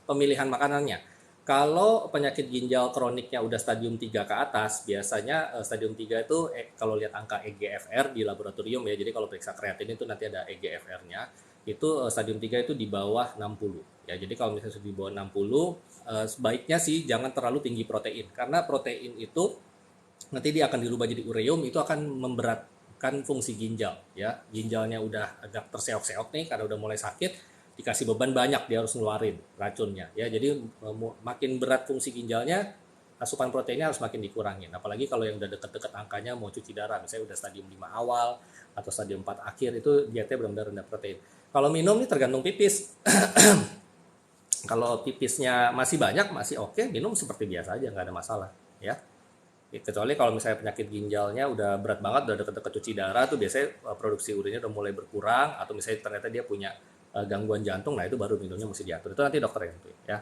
pemilihan makanannya. Kalau penyakit ginjal kroniknya udah stadium 3 ke atas, biasanya stadium 3 itu kalau lihat angka EGFR di laboratorium ya, jadi kalau periksa kreatin itu nanti ada EGFR-nya, itu stadium 3 itu di bawah 60. Ya, jadi kalau misalnya sudah di bawah 60, sebaiknya sih jangan terlalu tinggi protein, karena protein itu nanti dia akan dirubah jadi ureum, itu akan memberatkan fungsi ginjal ya. Ginjalnya udah agak terseok-seok nih karena udah mulai sakit, dikasih beban banyak, dia harus ngeluarin racunnya ya. Jadi makin berat fungsi ginjalnya, asupan proteinnya harus makin dikurangin. Apalagi kalau yang udah deket-deket angkanya mau cuci darah, misalnya udah stadium 5 awal atau stadium 4 akhir, itu dietnya benar-benar rendah protein. Kalau minum nih tergantung pipis. Kalau pipisnya masih banyak, masih oke, minum seperti biasa aja, nggak ada masalah ya. Kecuali kalau misalnya penyakit ginjalnya udah berat banget, udah deket-deket cuci darah tuh biasanya produksi urinnya udah mulai berkurang, atau misalnya ternyata dia punya gangguan jantung, nah itu baru minumnya mesti diatur. Itu nanti dokter yang itu ya.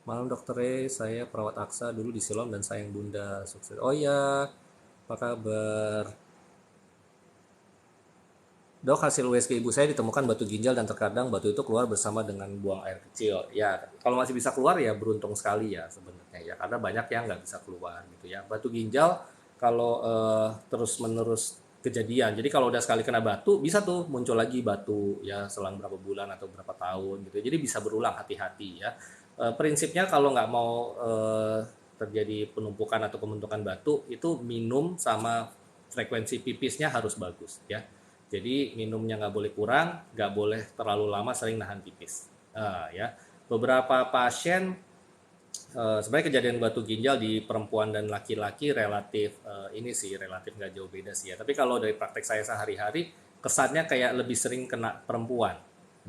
Malam dokter, saya perawat Aksa dulu di Silom dan sayang bunda, sukses. Oh ya, apa kabar? Dok, hasil USG ibu saya ditemukan batu ginjal dan terkadang batu itu keluar bersama dengan buang air kecil. Ya, kalau masih bisa keluar ya beruntung sekali ya sebenarnya ya, karena banyak yang nggak bisa keluar gitu ya. Batu ginjal kalau terus-menerus kejadian, jadi kalau udah sekali kena batu bisa tuh muncul lagi batu ya selang berapa bulan atau berapa tahun gitu. Jadi bisa berulang, hati-hati ya. Prinsipnya kalau nggak mau terjadi penumpukan atau pembentukan batu itu minum sama frekuensi pipisnya harus bagus ya. Jadi minumnya nggak boleh kurang, nggak boleh terlalu lama sering nahan pipis. Ya, beberapa pasien sebenarnya kejadian batu ginjal di perempuan dan laki-laki relatif ini sih relatif nggak jauh beda sih ya. Tapi kalau dari praktek saya sehari-hari kesannya kayak lebih sering kena perempuan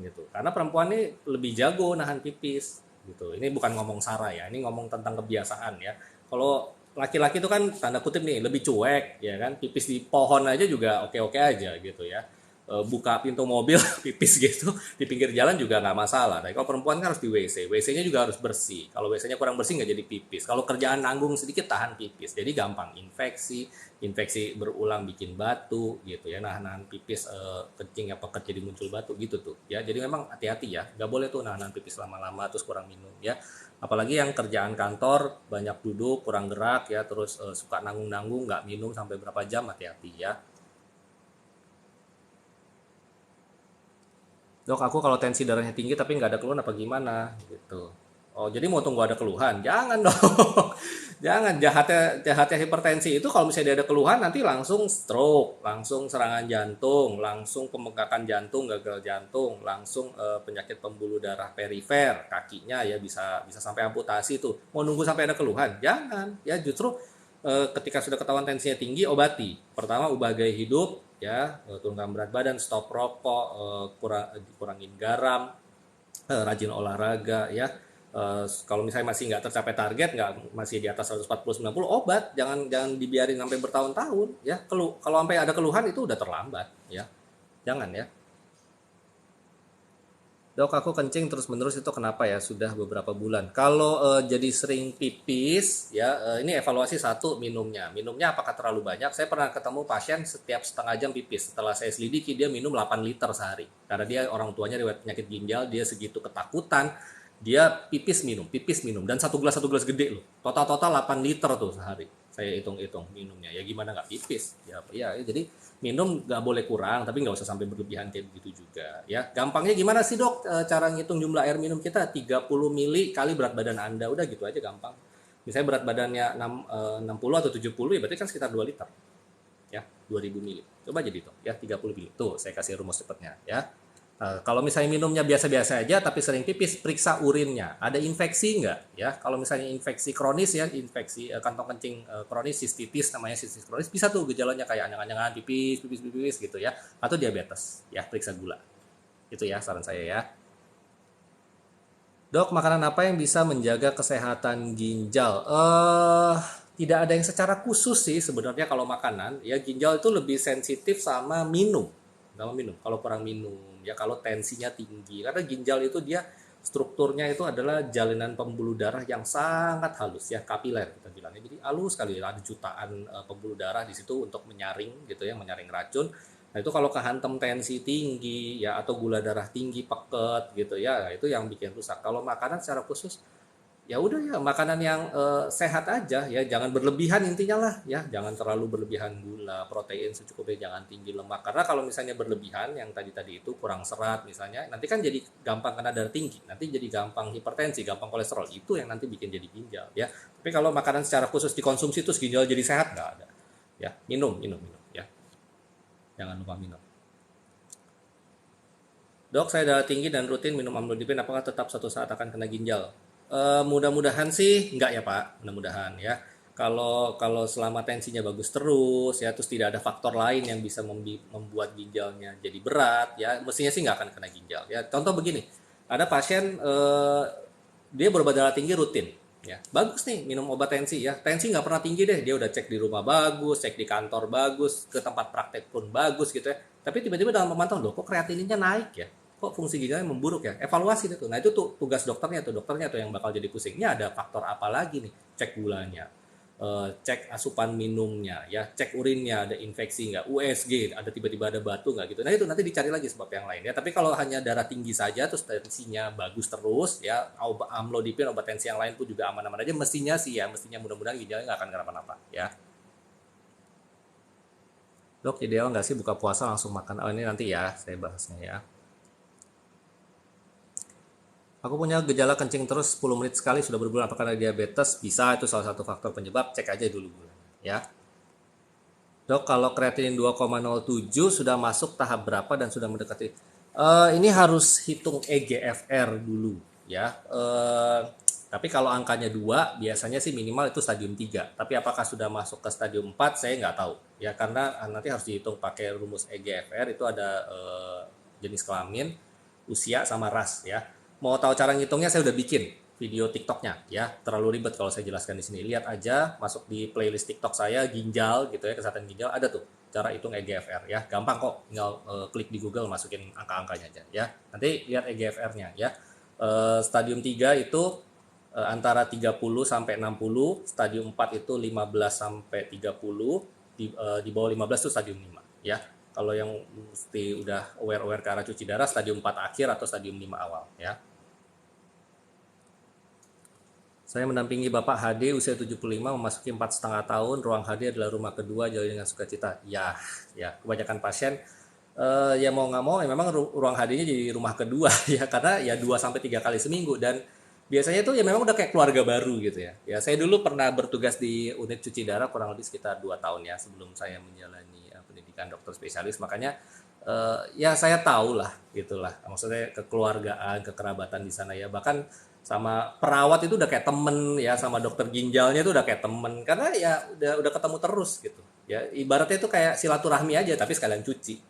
gitu. Karena perempuan ini lebih jago nahan pipis gitu. Ini bukan ngomong sara ya, ini ngomong tentang kebiasaan ya. Kalau laki-laki itu kan tanda kutip nih lebih cuek ya kan, pipis di pohon aja juga oke-oke aja gitu ya. Buka pintu mobil pipis gitu di pinggir jalan juga nggak masalah. Tapi kalau perempuan kan harus di WC, WC-nya juga harus bersih. Kalau WC-nya kurang bersih nggak jadi pipis. Kalau kerjaan nanggung sedikit tahan pipis, jadi gampang infeksi, infeksi berulang bikin batu gitu ya. Nahan pipis kencing apa jadi muncul batu gitu tuh ya. Jadi memang hati-hati ya, nggak boleh tuh nahan pipis lama-lama terus kurang minum ya. Apalagi yang kerjaan kantor banyak duduk kurang gerak ya, terus suka nanggung-nanggung nggak minum sampai berapa jam, hati-hati ya. Dok, aku kalau tensi darahnya tinggi tapi nggak ada keluhan apa gimana gitu. Oh, jadi mau tunggu ada keluhan? Jangan dong. Jangan. Jahatnya hipertensi itu kalau misalnya dia ada keluhan nanti langsung stroke, langsung serangan jantung, langsung pembengkakan jantung, gagal jantung, langsung penyakit pembuluh darah perifer, kakinya ya bisa bisa sampai amputasi tuh. Mau nunggu sampai ada keluhan? Jangan. Ya justru ketika sudah ketahuan tensinya tinggi, obati. Pertama, ubah gaya hidup, ya, turunkan berat badan, stop rokok, kurangin garam, rajin olahraga, ya. Kalau misalnya masih nggak tercapai target, nggak masih di atas 140-90, obat, jangan jangan dibiarin sampai bertahun-tahun, ya. Kalau sampai ada keluhan itu udah terlambat, ya. Jangan ya. Dok, aku kencing terus-menerus itu kenapa ya? Sudah beberapa bulan. Kalau jadi sering pipis, ya ini evaluasi satu minumnya. Minumnya apakah terlalu banyak? Saya pernah ketemu pasien setiap setengah jam pipis. Setelah saya selidiki dia minum 8 liter sehari. Karena dia orang tuanya riwayat penyakit ginjal, dia segitu ketakutan, dia pipis minum dan satu gelas gede loh. Total 8 liter tuh sehari. Saya hitung-hitung minumnya. Ya gimana nggak pipis? Ya, jadi minum nggak boleh kurang tapi nggak usah sampai berlebihan kayak begitu juga ya. Gampangnya gimana sih dok, cara ngitung jumlah air minum kita? 30 mili kali berat badan anda, udah gitu aja gampang. Misalnya berat badannya 60 atau 70 ya berarti kan sekitar 2 liter ya, 2000 mili. Coba jadi tuh ya, 30 mili tuh saya kasih rumus cepatnya ya. Kalau misalnya minumnya biasa-biasa aja tapi sering pipis, periksa urinnya. Ada infeksi nggak? Ya, kalau misalnya infeksi kronis ya, infeksi kantong kencing kronis, sistitis namanya, sistitis kronis, bisa tuh gejalanya kayak anyang-anyangan, pipis gitu ya. Atau diabetes, ya periksa gula. Itu ya saran saya ya. Dok, makanan apa yang bisa menjaga kesehatan ginjal? Tidak ada yang secara khusus sih sebenarnya kalau makanan. Ya ginjal itu lebih sensitif sama minum. Kalau kurang minum, ya kalau tensinya tinggi. Karena ginjal itu dia strukturnya itu adalah jalinan pembuluh darah yang sangat halus ya, kapiler kita bilangnya. Jadi halus sekali, ada jutaan pembuluh darah di situ untuk menyaring gitu ya, menyaring racun. Nah, itu kalau kehantam tensi tinggi ya atau gula darah tinggi, peket gitu ya, itu yang bikin rusak. Kalau makanan secara khusus ya udah ya makanan yang sehat aja ya, jangan berlebihan intinya lah ya, jangan terlalu berlebihan gula, protein secukupnya, jangan tinggi lemak. Karena kalau misalnya berlebihan yang tadi itu kurang serat misalnya, nanti kan jadi gampang kena darah tinggi, nanti jadi gampang hipertensi, gampang kolesterol, itu yang nanti bikin jadi ginjal ya. Tapi kalau makanan secara khusus dikonsumsi terus ginjal jadi sehat, nggak ada ya. Minum ya, jangan lupa minum. Dok, saya darah tinggi dan rutin minum amlodipin, apakah tetap suatu saat akan kena ginjal? Mudah-mudahan sih enggak ya Pak, mudah-mudahan ya. Kalau kalau selama tensinya bagus terus ya, terus tidak ada faktor lain yang bisa membuat ginjalnya jadi berat ya, mestinya sih nggak akan kena ginjal ya. Contoh begini, ada pasien dia berobat darah tinggi rutin ya, bagus nih minum obat tensi ya, tensi nggak pernah tinggi deh, dia udah cek di rumah bagus, cek di kantor bagus, ke tempat praktek pun bagus gitu ya, tapi tiba-tiba dalam pemantauan, loh kok kreatininnya naik ya, kok fungsi ginjalnya memburuk ya, evaluasi itu. Nah itu tuh tugas dokternya tuh yang bakal jadi pusing, ini ada faktor apa lagi nih, cek gulanya, cek asupan minumnya, ya, cek urinnya ada infeksi nggak, USG ada tiba-tiba ada batu nggak gitu. Nah itu nanti dicari lagi sebab yang lain ya. Tapi kalau hanya darah tinggi saja terus tensinya bagus terus ya, amlodipin obat tensi yang lain pun juga aman-aman aja mestinya sih ya, mestinya mudah-mudahan ginjalnya nggak akan kenapa-napa ya. Dok, ideal nggak sih buka puasa langsung makan? Oh ini nanti ya saya bahasnya ya. Aku punya gejala kencing terus 10 menit sekali sudah berbulan. Apakah ada diabetes? Bisa, itu salah satu faktor penyebab. Cek aja dulu bulan. Ya. Dok, kalau kreatinin 2,07 sudah masuk tahap berapa dan sudah mendekati? Ini harus hitung EGFR dulu ya. Tapi kalau angkanya 2 biasanya sih minimal itu stadium 3. Tapi apakah sudah masuk ke stadium 4 saya nggak tahu. Ya karena nanti harus dihitung pakai rumus EGFR itu ada jenis kelamin, usia sama ras ya. Mau tahu cara ngitungnya saya udah bikin video TikToknya ya. Terlalu ribet kalau saya jelaskan di sini. Lihat aja, masuk di playlist TikTok saya ginjal gitu ya, kesehatan ginjal ada tuh cara hitung EGFR ya. Gampang kok, tinggal klik di Google masukin angka-angkanya aja ya. Nanti lihat EGFR-nya ya. Stadium 3 itu antara 30 sampai 60, stadium 4 itu 15 sampai 30, di bawah 15 itu stadium 5 ya. Kalau yang mesti udah aware ke arah cuci darah stadium 4 akhir atau stadium 5 awal ya. Saya mendampingi Bapak HD usia 75 memasuki 4,5 tahun. Ruang HD adalah rumah kedua, jalani dengan sukacita. Ya, ya kebanyakan pasien ya mau nggak mau ya memang ruang HD-nya jadi rumah kedua ya karena ya 2 sampai 3 kali seminggu dan biasanya itu ya memang udah kayak keluarga baru gitu ya. Ya saya dulu pernah bertugas di unit cuci darah kurang lebih sekitar 2 tahun ya sebelum saya menjalani pendidikan dokter spesialis, makanya ya saya tahu lah gitulah. Maksudnya kekeluargaan, kekerabatan di sana ya. Bahkan sama perawat itu udah kayak temen ya, sama dokter ginjalnya itu udah kayak temen karena ya udah ketemu terus gitu. Ya ibaratnya itu kayak silaturahmi aja tapi sekalian cuci.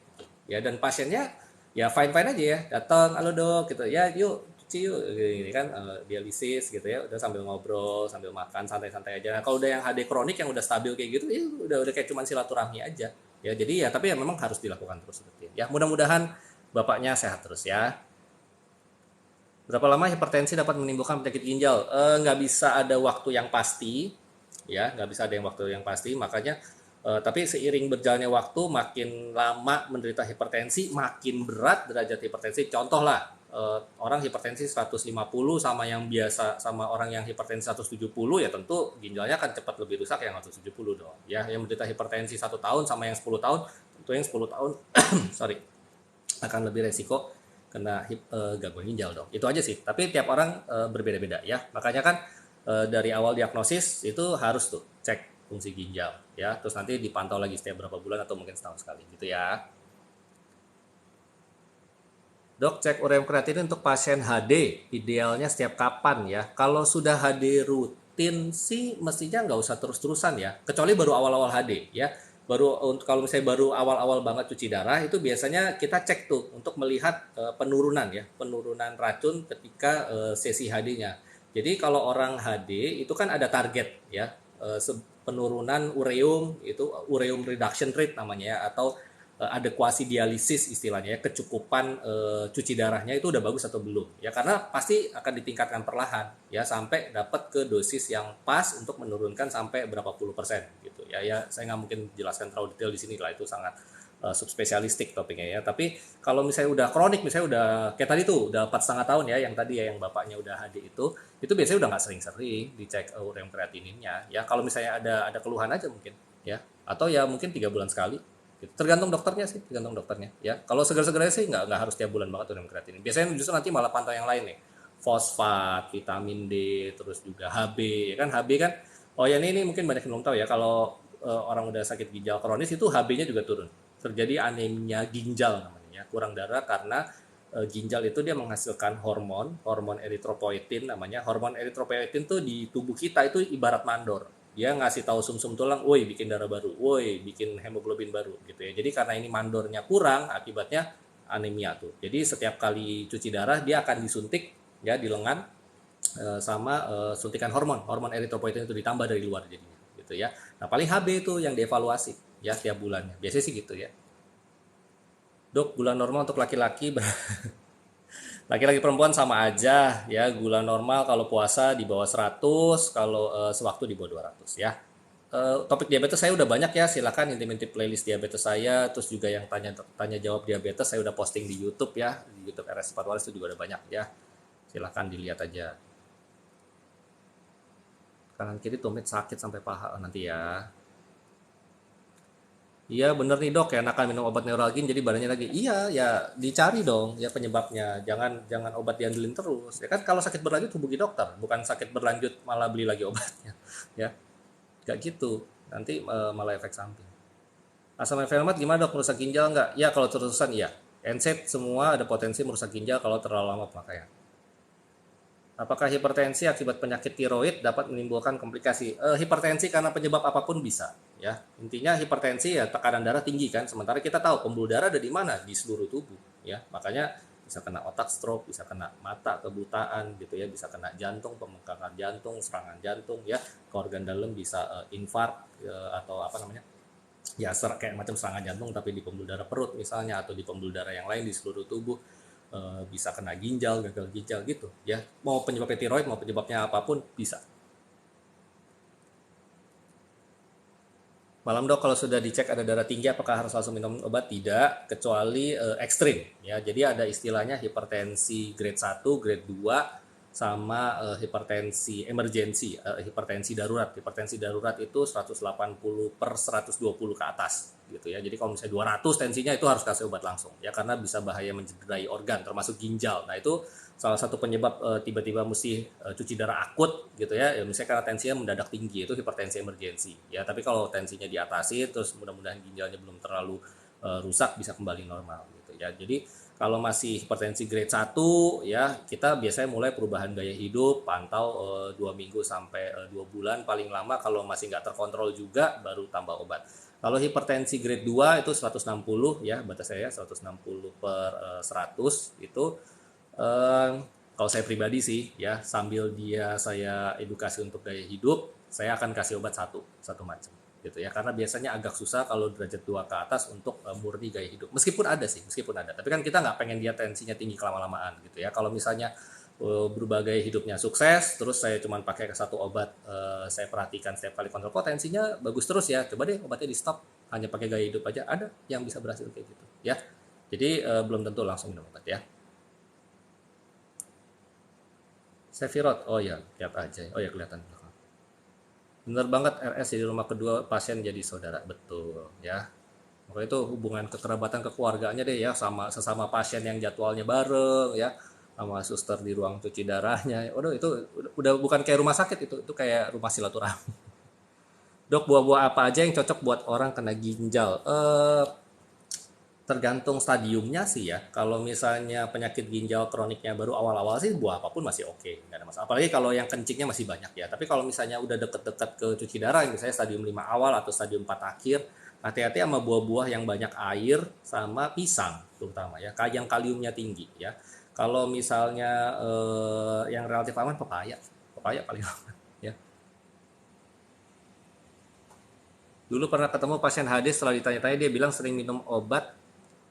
Ya dan pasiennya ya fine-fine aja ya. Datang, "Halo Dok," gitu. "Ya, yuk cuci yuk." Gini kan dialisis gitu ya. Udah sambil ngobrol, sambil makan santai-santai aja. Nah, kalau udah yang HD kronik yang udah stabil kayak gitu ya udah kayak cuman silaturahmi aja. Ya jadi ya tapi ya memang harus dilakukan terus seperti ya. Mudah-mudahan bapaknya sehat terus ya. Berapa lama hipertensi dapat menimbulkan penyakit ginjal? Nggak bisa ada waktu yang pasti, ya nggak bisa ada yang waktu yang pasti. Makanya, tapi seiring berjalannya waktu, makin lama menderita hipertensi, makin berat derajat hipertensi. Contoh lah, orang hipertensi 150 sama yang biasa, sama orang yang hipertensi 170, ya tentu ginjalnya akan cepat lebih rusak yang 170 dong. Ya, yang menderita hipertensi 1 tahun sama yang 10 tahun, tentu yang 10 tahun, sorry, akan lebih resiko kena gangguan ginjal dong. Itu aja sih. Tapi tiap orang berbeda-beda ya. Makanya kan dari awal diagnosis itu harus tuh cek fungsi ginjal ya. Terus nanti dipantau lagi setiap berapa bulan atau mungkin setahun sekali gitu ya. Dok, cek ureum kreatinin untuk pasien HD idealnya setiap kapan ya? Kalau sudah HD rutin sih mestinya nggak usah terus-terusan ya. Kecuali baru awal-awal HD ya. Baru kalau misalnya baru awal-awal banget cuci darah itu biasanya kita cek tuh untuk melihat penurunan ya, penurunan racun ketika sesi HD-nya. Jadi kalau orang HD itu kan ada target ya, penurunan ureum itu ureum reduction rate namanya ya, atau adekuasi dialisis istilahnya ya, kecukupan cuci darahnya itu udah bagus atau belum ya, karena pasti akan ditingkatkan perlahan ya sampai dapat ke dosis yang pas untuk menurunkan sampai berapa puluh persen gitu ya. Ya saya nggak mungkin jelaskan terlalu detail di sini lah, itu sangat subspesialistik topiknya ya. Tapi kalau misalnya udah kronik, misalnya udah kayak tadi tuh udah 4,5 tahun ya, yang tadi ya yang bapaknya udah HD itu biasanya udah nggak sering-sering dicek ureum kreatininnya ya. Kalau misalnya ada keluhan aja mungkin ya, atau ya mungkin 3 bulan sekali. Tergantung dokternya sih, tergantung dokternya ya. Kalau segar-segar sih nggak harus tiap bulan banget ureum kreatinin. Biasanya justru nanti malah pantau yang lain nih, fosfat, vitamin D, terus juga HB ya kan. HB kan, oh ya ini mungkin banyak yang belum tahu ya, kalau orang udah sakit ginjal kronis itu HB-nya juga turun, terjadi anemia ginjal namanya ya, kurang darah karena ginjal itu dia menghasilkan hormon eritropoietin namanya. Hormon eritropoietin tuh di tubuh kita itu ibarat mandor, dia ngasih tahu sumsum tulang, woi bikin darah baru, woi bikin hemoglobin baru gitu ya. Jadi karena ini mandornya kurang, akibatnya anemia tuh. Jadi setiap kali cuci darah dia akan disuntik ya di lengan sama suntikan hormon eritropoietin itu ditambah dari luar jadinya gitu ya. Nah paling HB itu yang dievaluasi ya tiap bulannya. Biasanya sih gitu ya. Dok, gula normal untuk laki-laki laki-laki perempuan sama aja ya, gula normal kalau puasa di bawah 100, kalau sewaktu di bawah 200 ya. topik diabetes saya udah banyak ya, silakan intip-intip playlist diabetes saya, terus juga yang tanya tanya jawab diabetes saya udah posting di YouTube ya, di YouTube RS Patwalis itu juga udah banyak ya, silakan dilihat aja. Kanan kiri tumit sakit sampai paha nanti ya. Iya bener nih dok, ya enakan minum obat neuralgin jadi badannya lagi. Iya ya dicari dong ya penyebabnya. Jangan jangan obat diandelin terus. Ya kan kalau sakit berlanjut hubungi dokter, bukan sakit berlanjut malah beli lagi obatnya. Ya, gak gitu. Nanti malah efek samping. Asam envelmat gimana dok? Merusak ginjal nggak? Ya kalau terusan iya. NSAID semua ada potensi merusak ginjal kalau terlalu lama pemakaian. Apakah hipertensi akibat penyakit tiroid dapat menimbulkan komplikasi? Hipertensi karena penyebab apapun bisa, ya. Intinya hipertensi ya tekanan darah tinggi kan. Sementara kita tahu pembuluh darah ada di mana? Di seluruh tubuh, ya. Makanya bisa kena otak stroke, bisa kena mata kebutaan gitu ya, bisa kena jantung, pembengkakan jantung, serangan jantung ya, ke organ dalam bisa infark atau apa namanya? Ya kayak macam serangan jantung tapi di pembuluh darah perut misalnya atau di pembuluh darah yang lain di seluruh tubuh. Bisa kena ginjal, gagal ginjal gitu ya. Mau penyebabnya tiroid, mau penyebabnya apapun bisa. Malam dok, kalau sudah dicek ada darah tinggi, apakah harus langsung minum obat? Tidak, kecuali ekstrim. Ya, jadi ada istilahnya hipertensi grade 1, grade 2, sama hipertensi emergency, hipertensi darurat. Hipertensi darurat itu 180 per 120 ke atas gitu ya. Jadi kalau misalnya 200 tensinya itu harus kasih obat langsung ya karena bisa bahaya mencederai organ termasuk ginjal. Nah, itu salah satu penyebab tiba-tiba mesti cuci darah akut gitu ya. Misalnya karena tensinya mendadak tinggi itu hipertensi emergensi ya. Tapi kalau tensinya diatasi terus mudah-mudahan ginjalnya belum terlalu rusak bisa kembali normal gitu ya. Jadi kalau masih hipertensi grade 1 ya kita biasanya mulai perubahan gaya hidup, pantau 2 minggu sampai 2 bulan paling lama. Kalau masih nggak terkontrol juga baru tambah obat. Kalau hipertensi grade 2 itu 160 ya batas saya 160 per 100 itu eh, kalau saya pribadi sih ya sambil saya edukasi untuk gaya hidup saya akan kasih obat satu macam gitu ya karena biasanya agak susah kalau derajat 2 ke atas untuk murni gaya hidup meskipun ada sih meskipun ada tapi kan kita nggak pengen dia tensinya tinggi kelama-lamaan gitu ya kalau misalnya berubah gaya hidupnya sukses terus saya cuma pakai satu obat saya perhatikan setiap kali kontrol kok tensinya bagus terus ya coba deh obatnya di stop hanya pakai gaya hidup aja ada yang bisa berhasil kayak gitu ya jadi belum tentu langsung minum obat ya. Sephiroth, oh ya, lihat aja. Oh ya kelihatan. Bener banget RS jadi rumah kedua pasien jadi saudara, betul ya. Makanya itu hubungan kekerabatan kekeluargaannya deh ya sama sesama pasien yang jadwalnya bareng ya, sama suster di ruang cuci darahnya. Waduh itu udah bukan kayak rumah sakit itu kayak rumah silaturahmi. Dok, buah-buah apa aja yang cocok buat orang kena ginjal? Tergantung stadiumnya sih ya. Kalau misalnya penyakit ginjal kroniknya baru awal-awal sih buah apapun masih oke, nggak ada masalah. Apalagi kalau yang kencingnya masih banyak ya. Tapi kalau misalnya udah deket-deket ke cuci darah, misalnya stadium 5 awal atau stadium 4 akhir, hati-hati sama buah-buah yang banyak air sama pisang terutama ya, yang kaliumnya tinggi ya. Kalau misalnya yang relatif aman pepaya, pepaya paling aman ya. Dulu pernah ketemu pasien HD setelah ditanya-tanya dia bilang sering minum obat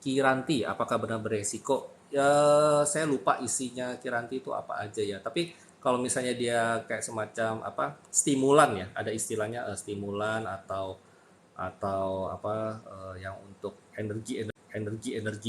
Kiranti, apakah benar beresiko? Ya, saya lupa isinya Kiranti itu apa aja ya. Tapi kalau misalnya dia kayak semacam apa stimulan ya, ada istilahnya stimulan atau apa yang untuk energi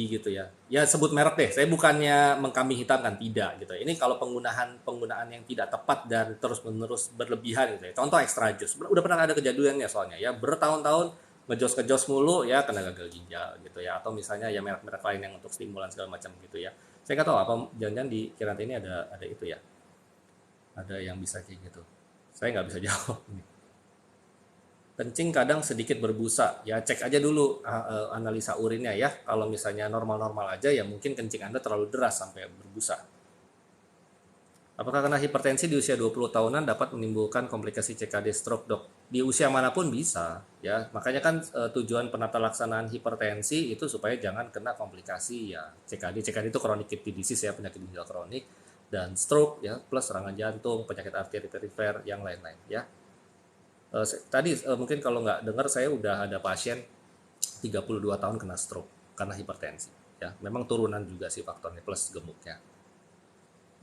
gitu ya. Ya sebut merek deh. Saya bukannya mengkambing hitamkan tidak gitu. Ini kalau penggunaan penggunaan yang tidak tepat dan terus menerus berlebihan gitu ya. Contoh extra jus. Udah pernah ada kejadiannya soalnya ya bertahun-tahun ngejos mulu ya kena gagal ginjal gitu ya atau misalnya ya merek-merek lain yang untuk stimulan segala macam gitu ya. Saya nggak tahu apa jangan-jangan di Kiranti ini ada itu ya. Ada yang bisa kayak gitu. Saya nggak bisa jawab. Kencing kadang sedikit berbusa ya cek aja dulu analisa urinnya ya kalau misalnya normal-normal aja ya mungkin kencing Anda terlalu deras sampai berbusa. Apakah karena hipertensi di usia 20 tahunan dapat menimbulkan komplikasi CKD stroke dok? Di usia manapun bisa ya makanya kan tujuan penata laksanaan hipertensi itu supaya jangan kena komplikasi ya CKD itu chronic kidney disease ya penyakit ginjal kronik dan stroke ya plus serangan jantung penyakit arteri perifer yang lain-lain ya. Tadi mungkin kalau nggak dengar saya udah ada pasien 32 tahun kena stroke karena hipertensi ya memang turunan juga sih faktornya plus gemuknya.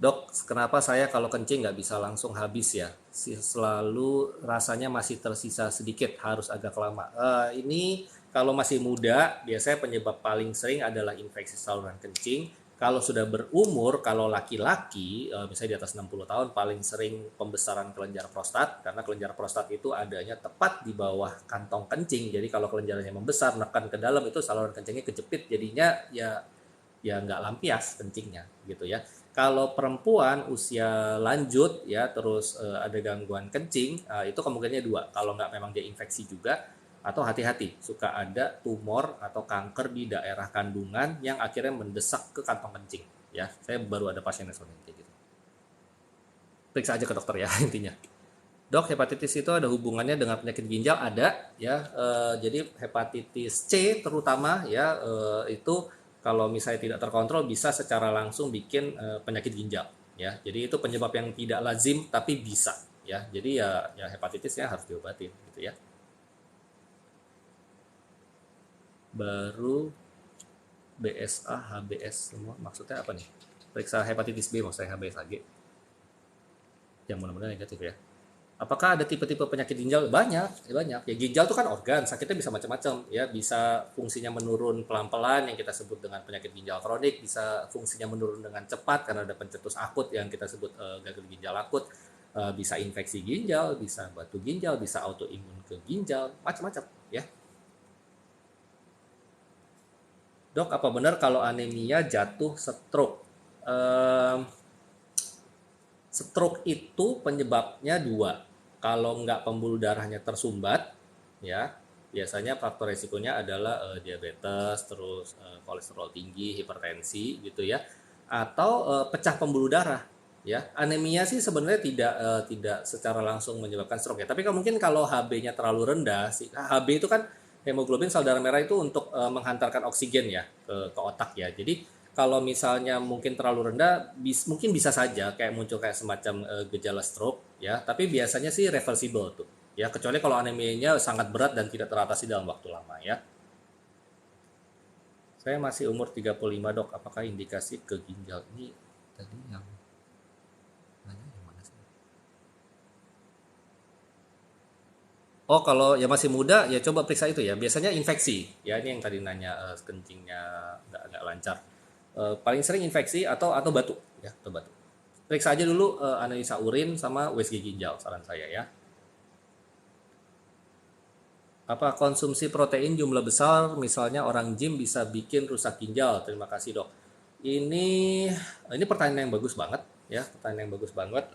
Dok, kenapa saya kalau kencing nggak bisa langsung habis ya? Selalu rasanya masih tersisa sedikit, harus agak lama. Ini kalau masih muda, biasanya penyebab paling sering adalah infeksi saluran kencing. Kalau sudah berumur, kalau laki-laki, misalnya di atas 60 tahun, paling sering pembesaran kelenjar prostat. Karena kelenjar prostat itu adanya tepat di bawah kantong kencing. Jadi kalau kelenjarnya membesar, menekan ke dalam, itu saluran kencingnya kejepit. Jadinya ya nggak lampias kencingnya gitu ya. Kalau perempuan usia lanjut ya terus ada gangguan kencing, itu kemungkinannya dua. Kalau nggak memang dia infeksi juga, atau hati-hati suka ada tumor atau kanker di daerah kandungan yang akhirnya mendesak ke kantong kencing ya. Saya baru ada pasien yang kayak gitu. Periksa aja ke dokter ya intinya. Dok, hepatitis itu ada hubungannya dengan penyakit ginjal? Ada ya. Jadi hepatitis C terutama ya itu kalau misalnya tidak terkontrol bisa secara langsung bikin penyakit ginjal ya. Jadi itu penyebab yang tidak lazim tapi bisa ya. Jadi ya hepatitisnya harus diobatin gitu ya. Baru BSA, HBS semua maksudnya apa nih? Periksa hepatitis B maksudnya HBS AG. Yang mudah-mudahan negatif ya. Apakah ada tipe-tipe penyakit ginjal? Banyak, ya banyak. Ya ginjal itu kan organ, sakitnya bisa macam-macam. Ya bisa fungsinya menurun pelan-pelan yang kita sebut dengan penyakit ginjal kronik, bisa fungsinya menurun dengan cepat karena ada pencetus akut yang kita sebut gagal ginjal akut. Bisa infeksi ginjal, bisa batu ginjal, bisa autoimun ke ginjal, macam-macam. Ya, dok, apa benar kalau anemia jatuh stroke? Ehm, Stroke itu penyebabnya dua. Kalau nggak pembuluh darahnya tersumbat, ya biasanya faktor resikonya adalah diabetes, terus kolesterol tinggi, hipertensi, gitu ya, atau pecah pembuluh darah. Ya, anemia sih sebenarnya tidak secara langsung menyebabkan stroke ya. Tapi mungkin kalau HB-nya terlalu rendah, sih HB itu kan hemoglobin sel darah merah itu untuk menghantarkan oksigen ya ke otak ya. Jadi kalau misalnya mungkin terlalu rendah, mungkin bisa saja kayak muncul kayak semacam gejala stroke ya, tapi biasanya sih reversible tuh. Ya, kecuali kalau anemianya sangat berat dan tidak teratasi dalam waktu lama ya. Saya masih umur 35 dok, apakah indikasi ke ginjal ini tadi yang nanya yang mana sih? Oh, kalau ya masih muda ya coba periksa itu ya. Biasanya infeksi. Ya ini yang tadi nanya kencingnya nggak lancar. Paling sering infeksi atau batu ya, atau batu. Periksa aja dulu analisa urin sama USG ginjal saran saya ya. Apa konsumsi protein jumlah besar misalnya orang gym bisa bikin rusak ginjal? Terima kasih dok. Ini ini pertanyaan yang bagus banget ya, pertanyaan yang bagus banget.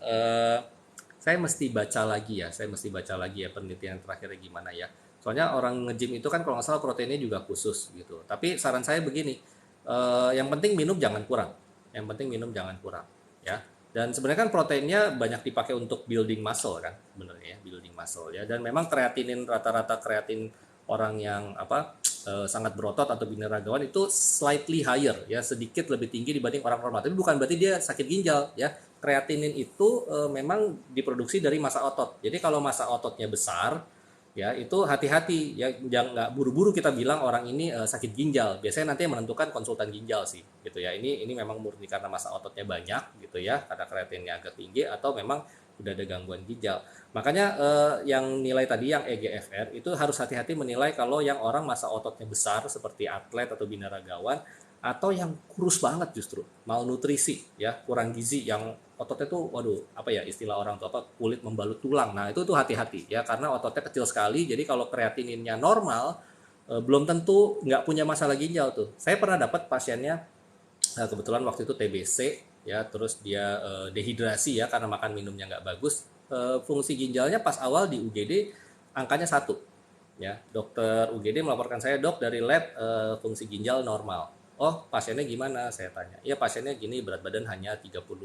Saya mesti baca lagi ya, saya mesti baca lagi ya penelitian terakhirnya gimana ya. Soalnya orang nge-gym itu kan kalau nggak salah proteinnya juga khusus gitu. Tapi saran saya begini, yang penting minum jangan kurang. Yang penting minum jangan kurang ya. Dan sebenarnya kan proteinnya banyak dipakai untuk building muscle kan sebenarnya ya, building muscle ya. Dan memang kreatinin rata-rata kreatin orang yang sangat berotot atau binaragawan itu slightly higher ya, sedikit lebih tinggi dibanding orang normal. Tapi bukan berarti dia sakit ginjal ya. Kreatinin itu memang diproduksi dari massa otot. Jadi kalau massa ototnya besar ya itu hati-hati ya, jangan nggak buru-buru kita bilang orang ini sakit ginjal. Biasanya nanti yang menentukan konsultan ginjal sih gitu ya. Ini memang murni karena massa ototnya banyak gitu ya, karena kreatinnya agak tinggi, atau memang udah ada gangguan ginjal. Makanya yang nilai tadi yang EGFR itu harus hati-hati menilai kalau yang orang massa ototnya besar seperti atlet atau binaragawan, atau yang kurus banget justru malnutrisi ya, kurang gizi, yang ototnya tuh waduh apa ya istilah orang tuh apa, kulit membalut tulang. Nah itu tuh hati-hati ya, karena ototnya kecil sekali. Jadi kalau kreatininnya normal belum tentu nggak punya masalah ginjal tuh. Saya pernah dapat pasiennya kebetulan waktu itu TBC ya, terus dia dehidrasi ya karena makan minumnya nggak bagus. Fungsi ginjalnya pas awal di UGD angkanya 1 ya. Dokter UGD melaporkan saya, dok dari lab fungsi ginjal normal. Oh, pasiennya gimana? Saya tanya. Ya, pasiennya gini, berat badan hanya 35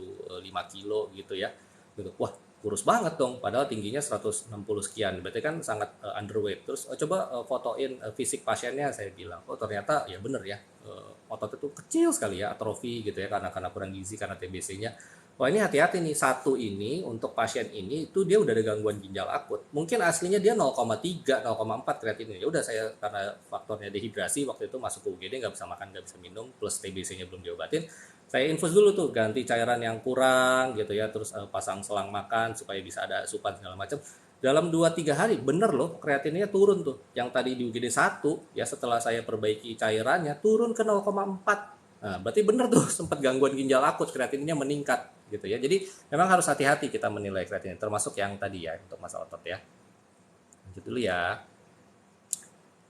kilo gitu ya. Gitu. Wah, kurus banget dong. Padahal tingginya 160 sekian. Berarti kan sangat underweight. Terus coba fotoin fisik pasiennya, saya bilang. Oh, ternyata ya bener ya. Otot itu kecil sekali ya, atrofi gitu ya, karena kurang gizi, karena TBC-nya. wah ini hati-hati nih, satu ini untuk pasien ini itu dia udah ada gangguan ginjal akut. Mungkin aslinya dia 0,3, 0,4 kreatinine. Ya udah saya karena faktornya dehidrasi waktu itu masuk ke UGD nggak bisa makan, nggak bisa minum, plus TBC-nya belum diobatin. Saya infus dulu tuh ganti cairan yang kurang gitu ya, terus pasang selang makan supaya bisa ada asupan segala macam. Dalam 2-3 hari bener loh kreatinnya turun tuh. Yang tadi di UGD 1 ya setelah saya perbaiki cairannya turun ke 0,4. Nah, berarti bener tuh sempat gangguan ginjal akut, kreatinnya meningkat gitu ya. Jadi memang harus hati-hati kita menilai kreatin, termasuk yang tadi ya untuk masalah otot ya. Lanjut dulu ya.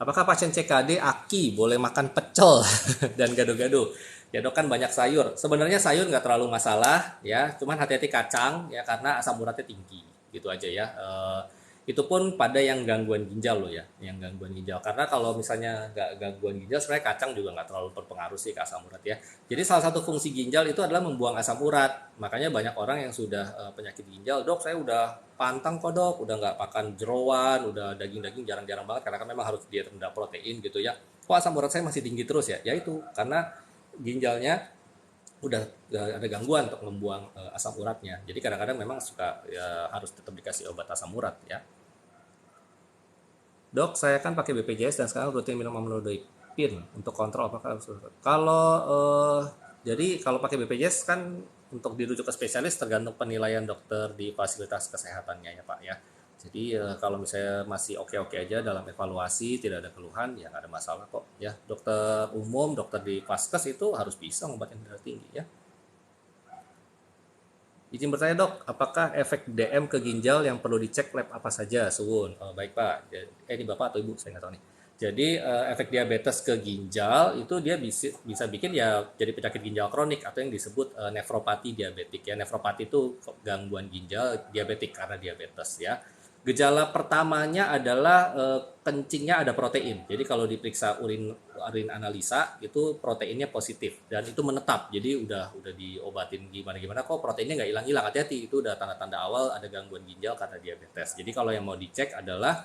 Apakah pasien CKD aki boleh makan pecel dan gado-gado? Ya dok, kan banyak sayur. Sebenarnya sayur nggak terlalu masalah ya, cuman hati-hati kacang ya karena asam uratnya tinggi gitu aja ya. Itu pun pada yang gangguan ginjal loh ya, yang gangguan ginjal. Karena kalau misalnya nggak gangguan ginjal, sebenarnya kacang juga nggak terlalu berpengaruh sih ke asam urat ya. Jadi salah satu fungsi ginjal itu adalah membuang asam urat. Makanya banyak orang yang sudah penyakit ginjal, dok saya udah pantang kok dok, udah nggak makan jeroan, udah daging-daging jarang-jarang banget karena kan memang harus diet rendah protein gitu ya. Kok asam urat saya masih tinggi terus ya? Ya itu karena ginjalnya udah ada gangguan untuk membuang asam uratnya. Jadi kadang-kadang memang suka ya, harus tetap dikasih obat asam urat ya. Dok, saya kan pakai BPJS dan sekarang rutin minum amlodipin untuk kontrol apakah harus. Kalau jadi kalau pakai BPJS kan untuk dirujuk ke spesialis tergantung penilaian dokter di fasilitas kesehatannya ya Pak ya. Jadi kalau misalnya masih oke-oke aja dalam evaluasi, tidak ada keluhan, ya nggak ada masalah kok ya. Dokter umum, dokter di Vaskes itu harus bisa ngobatin darah tinggi ya. Izin bertanya dok, apakah efek DM ke ginjal yang perlu dicek lab apa saja? Suwun. Oh, baik Pak. Ini Bapak atau Ibu? Saya nggak tahu nih. Jadi efek diabetes ke ginjal itu dia bisa bikin ya jadi penyakit ginjal kronik atau yang disebut nefropati diabetik ya. Nefropati itu gangguan ginjal diabetik karena diabetes ya. Gejala pertamanya adalah kencingnya ada protein. Jadi kalau diperiksa urin analisa itu proteinnya positif dan itu menetap. Jadi udah diobatin gimana kok proteinnya nggak hilang-hilang. Hati-hati, itu udah tanda-tanda awal ada gangguan ginjal karena diabetes. Jadi kalau yang mau dicek adalah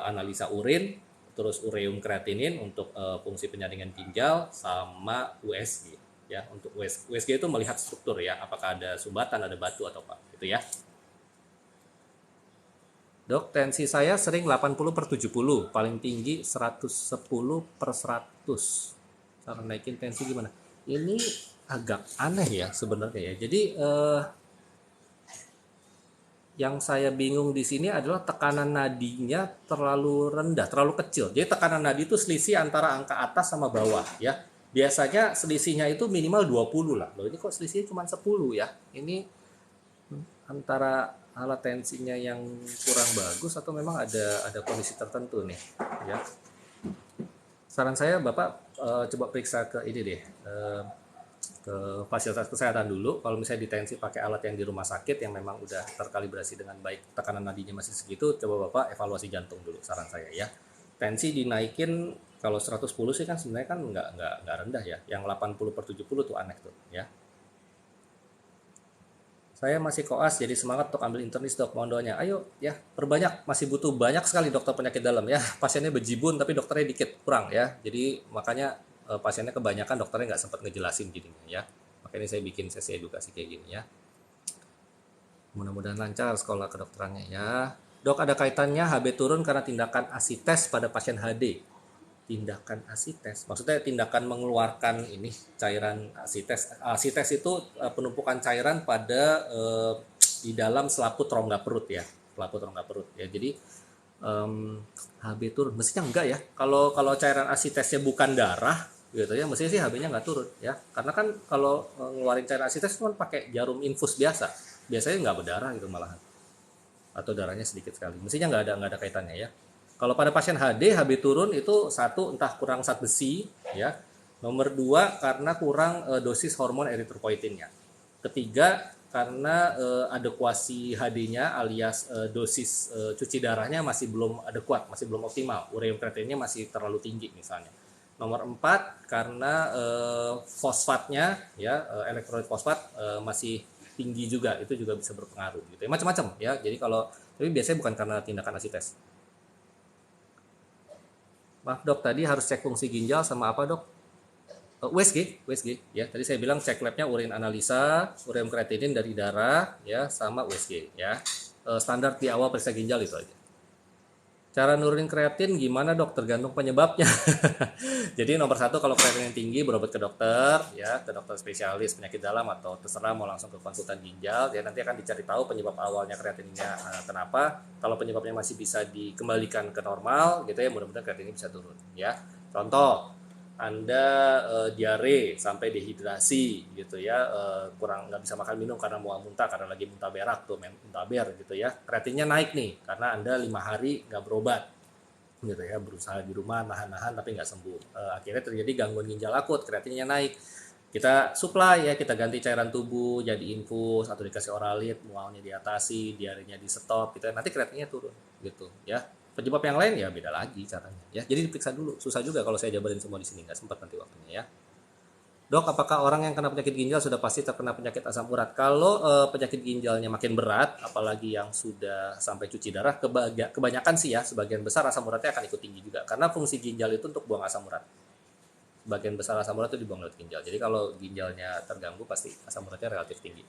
analisa urin, terus ureum kreatinin untuk fungsi penyaringan ginjal sama USG ya. Untuk USG itu melihat struktur ya, apakah ada sumbatan, ada batu atau apa gitu ya. Dok, tensi saya sering 80/70, paling tinggi 110/100. Cara naikin tensi gimana? Ini agak aneh ya sebenarnya ya. Jadi yang saya bingung di sini adalah tekanan nadinya terlalu rendah, terlalu kecil. Jadi tekanan nadi itu selisih antara angka atas sama bawah ya. Biasanya selisihnya itu minimal 20 lah. Loh ini kok selisihnya cuma 10 ya. Ini antara alat tensinya yang kurang bagus atau memang ada kondisi tertentu nih ya. Saran saya Bapak coba periksa ke ini deh, ke fasilitas kesehatan dulu. Kalau misalnya ditensi pakai alat yang di rumah sakit yang memang udah terkalibrasi dengan baik, tekanan nadinya masih segitu, coba Bapak evaluasi jantung dulu saran saya ya. Tensi dinaikin kalau 110 sih kan sebenarnya kan nggak rendah ya. Yang 80/70 tuh aneh tuh ya. Saya masih koas jadi semangat untuk ambil internis dok, mohon doanya. Ayo ya, perbanyak, masih butuh banyak sekali dokter penyakit dalam ya. Pasiennya bejibun tapi dokternya dikit, kurang ya. Jadi makanya pasiennya kebanyakan dokternya nggak sempat ngejelasin jadinya ya. Makanya saya bikin sesi edukasi kayak gini ya. Mudah-mudahan lancar sekolah kedokterannya ya. Dok, ada kaitannya HB turun karena tindakan ASI tes pada pasien HD. Tindakan ASI tes, maksudnya tindakan mengeluarkan ini cairan ASI tes. ASI tes itu penumpukan cairan pada di dalam selaput rongga perut ya, selaput rongga perut ya. Jadi HB turun, mestinya enggak ya. Kalau cairan ASI tesnya bukan darah gitu ya, mestinya sih HB-nya nggak turun ya. Karena kan kalau ngeluarin cairan ASI tes cuma pakai jarum infus biasa, biasanya nggak berdarah gitu malahan, atau darahnya sedikit sekali. Mestinya nggak ada kaitannya ya. Kalau pada pasien HD, HB turun itu satu entah kurang zat besi, ya. Nomor dua karena kurang dosis hormon eritropoietinnya. Ketiga karena adekuasi HD-nya alias dosis cuci darahnya masih belum adekuat, masih belum optimal. Ureum kreatinnya masih terlalu tinggi misalnya. Nomor empat karena fosfatnya, ya elektrolit fosfat masih tinggi juga, itu juga bisa berpengaruh gitu ya, macam-macam ya. Jadi kalau tapi biasanya bukan karena tindakan ASI tes. Maaf dok, tadi harus cek fungsi ginjal sama apa dok? USG ya. Tadi saya bilang cek labnya urin analisa, ureum kreatinin dari darah ya, sama USG ya. Standar di awal periksa ginjal itu aja. Cara nurunin kreatin gimana dok? Tergantung penyebabnya. Jadi nomor satu kalau kreatin tinggi berobat ke dokter ya, ke dokter spesialis penyakit dalam atau terserah mau langsung ke konsultan ginjal. Ya nanti akan dicari tahu penyebab awalnya kreatinnya kenapa. Kalau penyebabnya masih bisa dikembalikan ke normal gitu ya, mudah-mudahan kreatinnya bisa turun ya. Contoh, anda diare sampai dehidrasi gitu ya, kurang nggak bisa makan minum karena mau muntah karena lagi muntah berak tuh muntah ber gitu ya, kreatinnya naik nih karena Anda 5 hari nggak berobat gitu ya, berusaha di rumah nahan-nahan tapi nggak sembuh. Akhirnya terjadi gangguan ginjal akut, kreatinnya naik. Kita supply ya, kita ganti cairan tubuh jadi infus atau dikasih oralit, mualnya diatasi, diarenya di stop gitu ya, nanti kreatinnya turun gitu ya. Penyebab yang lain ya beda lagi caranya ya. Jadi diperiksa dulu. Susah juga kalau saya jabarin semua di sini, nggak sempat nanti waktunya ya. Dok, apakah orang yang kena penyakit ginjal sudah pasti terkena penyakit asam urat? Kalau penyakit ginjalnya makin berat, apalagi yang sudah sampai cuci darah, kebanyakan sih ya, sebagian besar asam uratnya akan ikut tinggi juga. Karena fungsi ginjal itu untuk buang asam urat. Sebagian besar asam urat itu dibuang lewat ginjal. Jadi kalau ginjalnya terganggu, pasti asam uratnya relatif tinggi.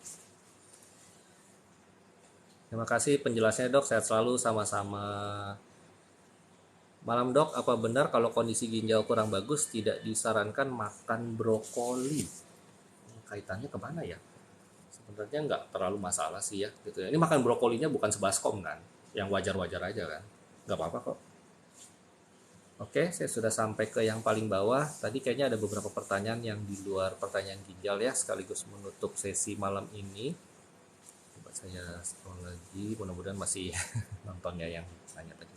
Terima kasih penjelasannya dok, sehat selalu, sama-sama. Malam dok, apa benar kalau kondisi ginjal kurang bagus tidak disarankan makan brokoli? Kaitannya kemana ya? Sebenarnya nggak terlalu masalah sih ya gitu ya. Ini makan brokolinya bukan sebaskom kan, yang wajar-wajar aja kan, nggak apa-apa kok. Oke, saya sudah sampai ke yang paling bawah. Tadi kayaknya ada beberapa pertanyaan yang di luar pertanyaan ginjal ya, sekaligus menutup sesi malam ini. Coba saya scroll lagi, mudah-mudahan masih nonton ya yang tanya tadi.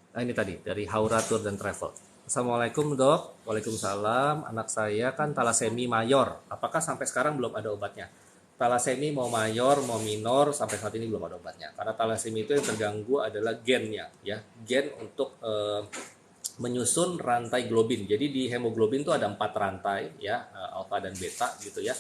Nah ini tadi dari Haura Tour dan Travel. Assalamualaikum dok. Waalaikumsalam. Anak saya kan talasemi mayor. Apakah sampai sekarang belum ada obatnya? Talasemi mau mayor mau minor sampai saat ini belum ada obatnya. Karena talasemi itu yang terganggu adalah gennya ya. Gen untuk menyusun rantai globin. Jadi di hemoglobin itu ada 4 rantai ya, alfa dan beta gitu ya.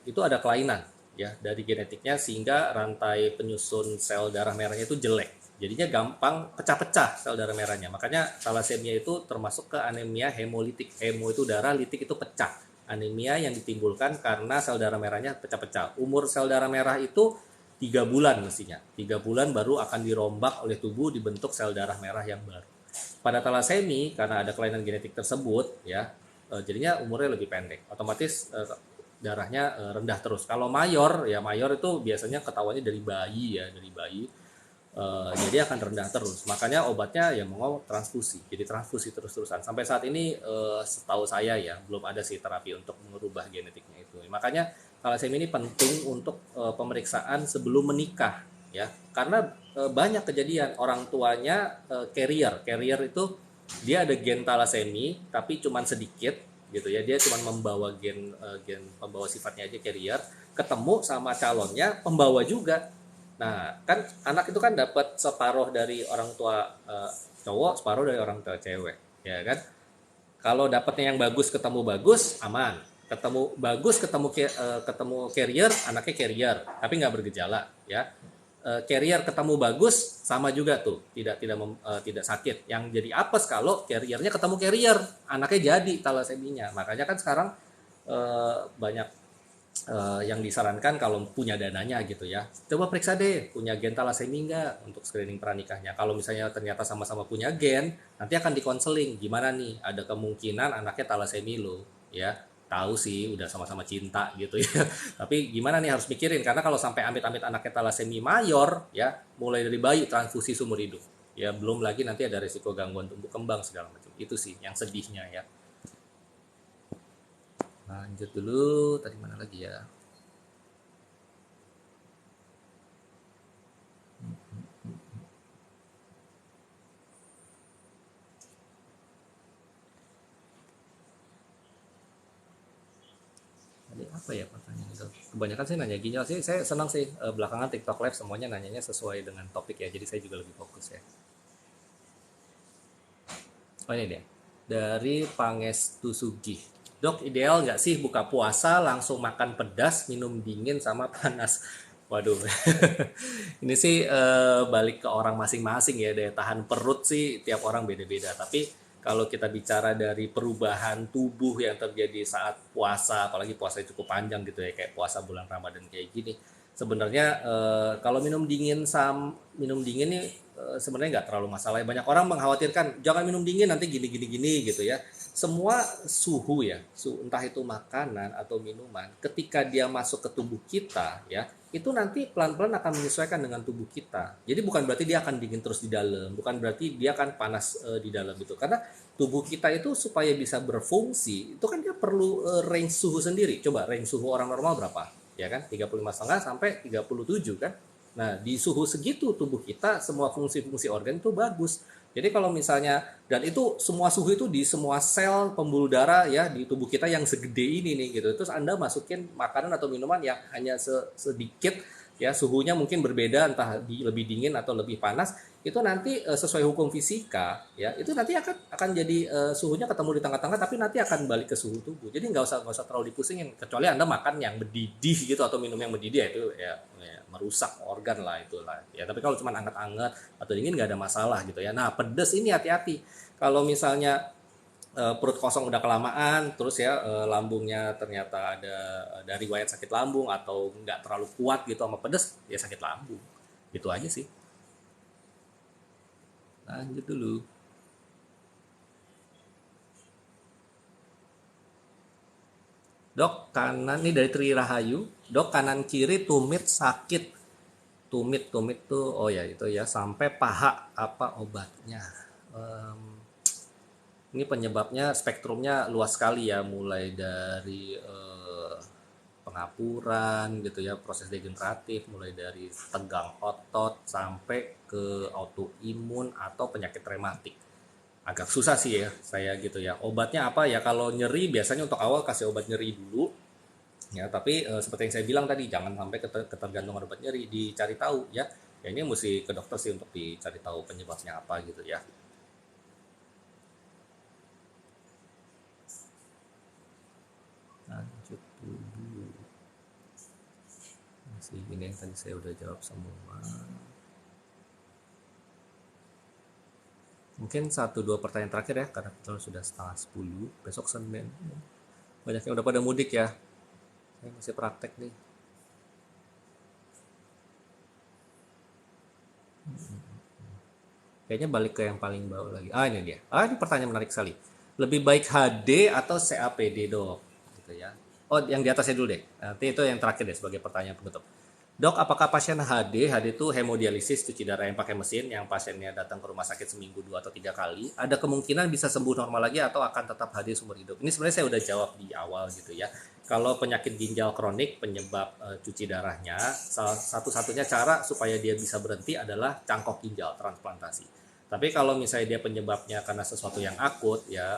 Itu ada kelainan ya dari genetiknya sehingga rantai penyusun sel darah merahnya itu jelek. Jadinya gampang pecah-pecah sel darah merahnya. Makanya talasemia itu termasuk ke anemia hemolitik. Hemo itu darah, litik itu pecah. Anemia yang ditimbulkan karena sel darah merahnya pecah-pecah. Umur sel darah merah itu 3 bulan mestinya. 3 bulan baru akan dirombak oleh tubuh dibentuk sel darah merah yang baru. Pada talasemi karena ada kelainan genetik tersebut ya, jadinya umurnya lebih pendek. Otomatis darahnya rendah terus. Kalau mayor ya, mayor itu biasanya ketahuannya dari bayi ya, dari bayi. Jadi akan rendah terus. Makanya obatnya ya mau transfusi. Jadi transfusi terus-terusan. Sampai saat ini setahu saya ya belum ada sih terapi untuk merubah genetiknya itu. Makanya talasemi ini penting untuk pemeriksaan sebelum menikah ya. Karena banyak kejadian orang tuanya carrier itu dia ada gen talasemi tapi cuman sedikit gitu ya, dia cuma membawa gen pembawa sifatnya aja carrier, ketemu sama calonnya pembawa juga. Nah, kan anak itu kan dapat separuh dari orang tua cowok, separuh dari orang tua cewek, ya kan? Kalau dapatnya yang bagus ketemu bagus, aman. Ketemu bagus ketemu carrier, anaknya carrier, tapi nggak bergejala, ya. Carrier ketemu bagus sama juga tuh, tidak sakit. Yang jadi apes kalau carriernya ketemu carrier, anaknya jadi talaseminya. Makanya kan sekarang banyak yang disarankan kalau punya dananya gitu ya, coba periksa deh punya gen talasemi nggak untuk screening pranikahnya. Kalau misalnya ternyata sama-sama punya gen, nanti akan dikonseling gimana nih, ada kemungkinan anaknya talasemi lo ya, tahu sih udah sama-sama cinta gitu ya tapi gimana nih, harus mikirin karena kalau sampai amit-amit anaknya talasemi mayor ya, mulai dari bayi transfusi seumur hidup ya, belum lagi nanti ada risiko gangguan tumbuh kembang segala macam. Itu sih yang sedihnya ya. Lanjut dulu, tadi mana lagi ya? Tadi apa ya pertanyaan itu? Kebanyakan sih nanya ginjal sih, saya senang sih belakangan TikTok Live semuanya nanyanya sesuai dengan topik ya, jadi saya juga lebih fokus ya. Oh ini dia, dari Pangestu Sugih. Dok, ideal nggak sih buka puasa langsung makan pedas, minum dingin sama panas? Waduh, ini sih balik ke orang masing-masing ya, daya tahan perut sih tiap orang beda-beda. Tapi kalau kita bicara dari perubahan tubuh yang terjadi saat puasa, apalagi puasa cukup panjang gitu ya, kayak puasa bulan Ramadan kayak gini. Sebenarnya kalau minum dingin nih sebenarnya nggak terlalu masalah. Banyak orang mengkhawatirkan jangan minum dingin nanti gini gini gini gitu ya. Semua suhu ya, entah itu makanan atau minuman, ketika dia masuk ke tubuh kita ya, itu nanti pelan-pelan akan menyesuaikan dengan tubuh kita. Jadi bukan berarti dia akan dingin terus di dalam, bukan berarti dia akan panas di dalam itu. Karena tubuh kita itu supaya bisa berfungsi, itu kan dia perlu range suhu sendiri. Coba range suhu orang normal berapa? Ya kan, 35,5 sampai 37 kan. Nah, di suhu segitu tubuh kita semua fungsi-fungsi organ itu bagus. Jadi kalau misalnya, dan itu semua suhu itu di semua sel pembuluh darah ya di tubuh kita yang segede ini nih gitu. Terus Anda masukin makanan atau minuman yang hanya sedikit ya, suhunya mungkin berbeda entah lebih dingin atau lebih panas, itu nanti sesuai hukum fisika ya, itu nanti akan jadi suhunya ketemu di tengah-tengah tapi nanti akan balik ke suhu tubuh. Jadi nggak usah terlalu dipusingin, kecuali Anda makan yang mendidih gitu atau minum yang mendidih ya, itu ya merusak organ lah itulah ya. Tapi kalau cuma anget-anget atau dingin nggak ada masalah gitu ya. Nah, pedes ini hati-hati. Kalau misalnya perut kosong udah kelamaan, terus ya lambungnya ternyata ada riwayat sakit lambung atau nggak terlalu kuat gitu sama pedes, ya sakit lambung. Itu aja sih. Lanjut dulu. Dok, kanan ini dari Tri Rahayu. Dok, kanan kiri tumit sakit. Tumit tuh, oh ya itu ya, sampai paha, apa obatnya? Em, Ini penyebabnya spektrumnya luas sekali ya, mulai dari pengapuran gitu ya, proses degeneratif, mulai dari tegang otot sampai ke autoimun atau penyakit rematik. Agak susah sih ya saya gitu ya. Obatnya apa ya? Kalau nyeri biasanya untuk awal kasih obat nyeri dulu. Ya, tapi seperti yang saya bilang tadi, jangan sampai ketergantungan obat nyeri, dicari tahu ya. Ya ini mesti ke dokter sih untuk dicari tahu penyebabnya apa gitu ya. Lanjut dulu. Masih ini yang tadi saya udah jawab semua. Mungkin satu dua pertanyaan terakhir ya, karena kita sudah setengah 10. Besok Senin. Banyak yang udah pada mudik ya. Saya masih praktek nih. Kayaknya balik ke yang paling bawah lagi. Ah, ini dia. Ah, ini pertanyaan menarik sekali. Lebih baik HD atau CAPD, Dok? Gitu ya. Oh, yang di atasnya dulu deh. Nanti itu yang terakhir deh sebagai pertanyaan penutup. Dok, apakah pasien HD, HD itu hemodialisis, cuci darah yang pakai mesin, yang pasiennya datang ke rumah sakit seminggu 2 atau 3 kali, ada kemungkinan bisa sembuh normal lagi atau akan tetap HD seumur hidup? Ini sebenarnya saya udah jawab di awal gitu ya. Kalau penyakit ginjal kronik penyebab cuci darahnya, salah satu-satunya cara supaya dia bisa berhenti adalah cangkok ginjal, transplantasi. Tapi kalau misalnya dia penyebabnya karena sesuatu yang akut ya,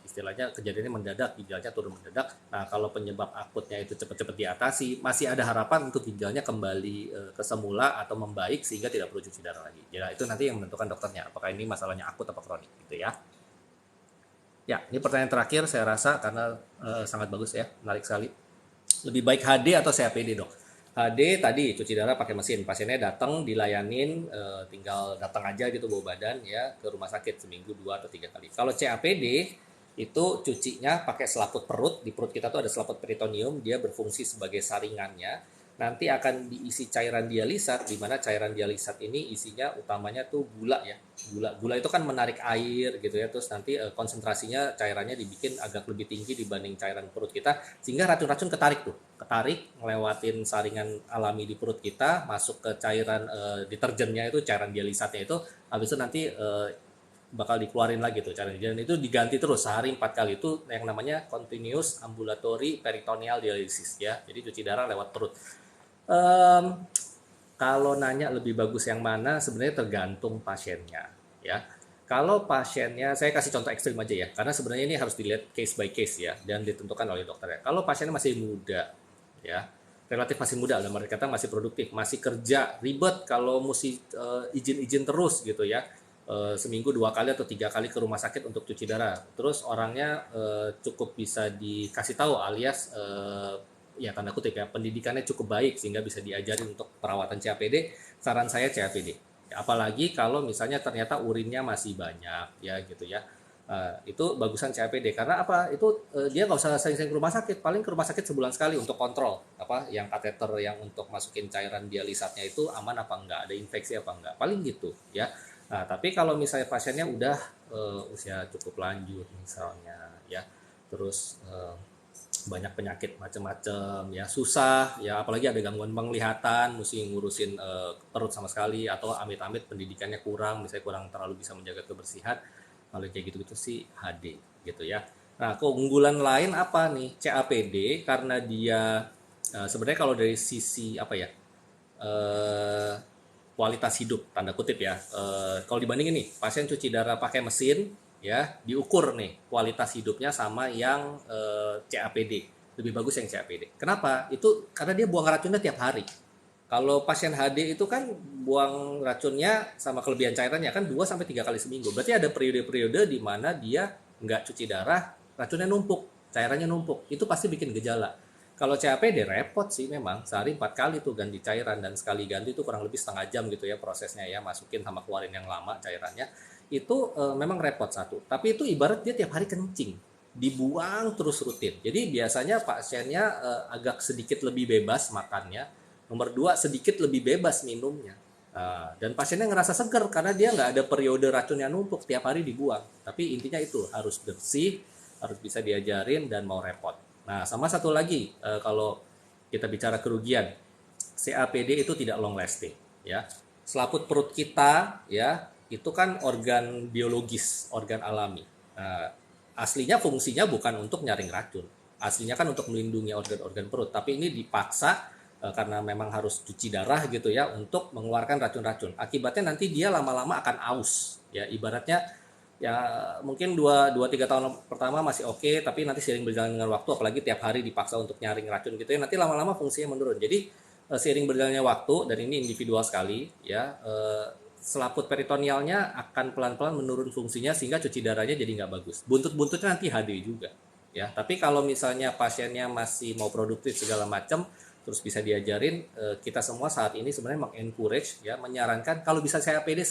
istilahnya kejadiannya mendadak, ginjalnya turun mendadak. Nah, kalau penyebab akutnya itu cepat-cepat diatasi, masih ada harapan untuk ginjalnya kembali ke semula atau membaik sehingga tidak perlu cuci darah lagi. Ya, itu nanti yang menentukan dokternya apakah ini masalahnya akut atau kronik gitu ya. Ya, ini pertanyaan terakhir saya rasa karena sangat bagus ya, menarik sekali. Lebih baik HD atau CAPD, Dok? HD tadi cuci darah pakai mesin, pasiennya datang dilayanin, tinggal datang aja gitu bawa badan ya ke rumah sakit seminggu 2 atau 3 kali. Kalau CAPD itu cucinya pakai selaput perut, di perut kita tuh ada selaput peritoneum, dia berfungsi sebagai saringannya. Nanti akan diisi cairan dialisat, di mana cairan dialisat ini isinya utamanya tuh gula ya. Gula itu kan menarik air gitu ya, terus nanti konsentrasinya cairannya dibikin agak lebih tinggi dibanding cairan perut kita, sehingga racun-racun ketarik ngelewatin saringan alami di perut kita, masuk ke cairan deterjennya itu, cairan dialisatnya itu, habis itu nanti bakal dikeluarin lagi tuh cairan, dan itu diganti terus sehari 4 kali, itu yang namanya continuous ambulatory peritoneal dialysis ya, jadi cuci darah lewat perut. Em, Kalau nanya lebih bagus yang mana, sebenarnya tergantung pasiennya ya. Kalau pasiennya, saya kasih contoh ekstrim aja ya, karena sebenarnya ini harus dilihat case by case ya, dan ditentukan oleh dokter ya. Kalau pasiennya masih muda ya, relatif masih muda, dalam arti kata masih produktif, masih kerja, ribet kalau mesti izin-izin terus gitu ya, seminggu 2 kali atau 3 kali ke rumah sakit untuk cuci darah. Terus orangnya cukup bisa dikasih tahu, alias ya tanda kutip ya, pendidikannya cukup baik sehingga bisa diajarin untuk perawatan CAPD, saran saya CAPD. Apalagi kalau misalnya ternyata urinnya masih banyak ya gitu ya. Itu bagusan CAPD karena apa? Itu dia nggak usah sering-sering ke rumah sakit, paling ke rumah sakit sebulan sekali untuk kontrol apa yang kateter yang untuk masukin cairan dialisatnya itu aman apa enggak, ada infeksi apa enggak, paling gitu ya. Nah, tapi kalau misalnya pasiennya udah usia cukup lanjut misalnya ya, terus banyak penyakit macam-macam ya, susah ya, apalagi ada gangguan penglihatan, mesti ngurusin perut sama sekali, atau amit-amit pendidikannya kurang, misalnya kurang terlalu bisa menjaga kebersihan, kalau kayak gitu-gitu sih HD gitu ya. Nah, keunggulan lain apa nih CAPD? Karena dia sebenarnya kalau dari sisi apa ya, eh, kualitas hidup tanda kutip ya, kalau dibandingin nih pasien cuci darah pakai mesin ya, diukur nih kualitas hidupnya sama yang CAPD, lebih bagus yang CAPD. Kenapa? Itu karena dia buang racunnya tiap hari. Kalau pasien HD itu kan buang racunnya sama kelebihan cairannya kan 2 sampai 3 kali seminggu. Berarti ada periode-periode di mana dia nggak cuci darah, racunnya numpuk, cairannya numpuk. Itu pasti bikin gejala. Kalau CAPD repot sih memang, sehari 4 kali tuh ganti cairan, dan sekali ganti itu kurang lebih setengah jam gitu ya prosesnya ya, masukin sama keluarin yang lama cairannya. Itu memang repot satu. Tapi itu ibarat dia tiap hari kencing, dibuang terus rutin. Jadi biasanya pasiennya agak sedikit lebih bebas makannya. Nomor dua, sedikit lebih bebas minumnya. Dan pasiennya ngerasa seger karena dia nggak ada periode racunnya numpuk, tiap hari dibuang. Tapi intinya itu harus bersih, harus bisa diajarin, dan mau repot. Nah, sama satu lagi, kalau kita bicara kerugian, CAPD itu tidak long lasting ya. Selaput perut kita ya, itu kan organ biologis, organ alami. Nah, aslinya fungsinya bukan untuk nyaring racun. Aslinya kan untuk melindungi organ-organ perut, tapi ini dipaksa karena memang harus cuci darah gitu ya untuk mengeluarkan racun-racun. Akibatnya nanti dia lama-lama akan aus. Ya, ibaratnya ya mungkin 2 2 3 tahun pertama masih oke, tapi nanti seiring berjalan dengan waktu, apalagi tiap hari dipaksa untuk nyaring racun gitu ya, nanti lama-lama fungsinya menurun. Jadi seiring berjalannya waktu, dan ini individual sekali ya, selaput peritonealnya akan pelan-pelan menurun fungsinya sehingga cuci darahnya jadi nggak bagus. Buntut-buntutnya nanti HD juga ya. Tapi kalau misalnya pasiennya masih mau produktif segala macam, terus bisa diajarin, kita semua saat ini sebenarnya mengencourage ya, menyarankan kalau bisa CAPD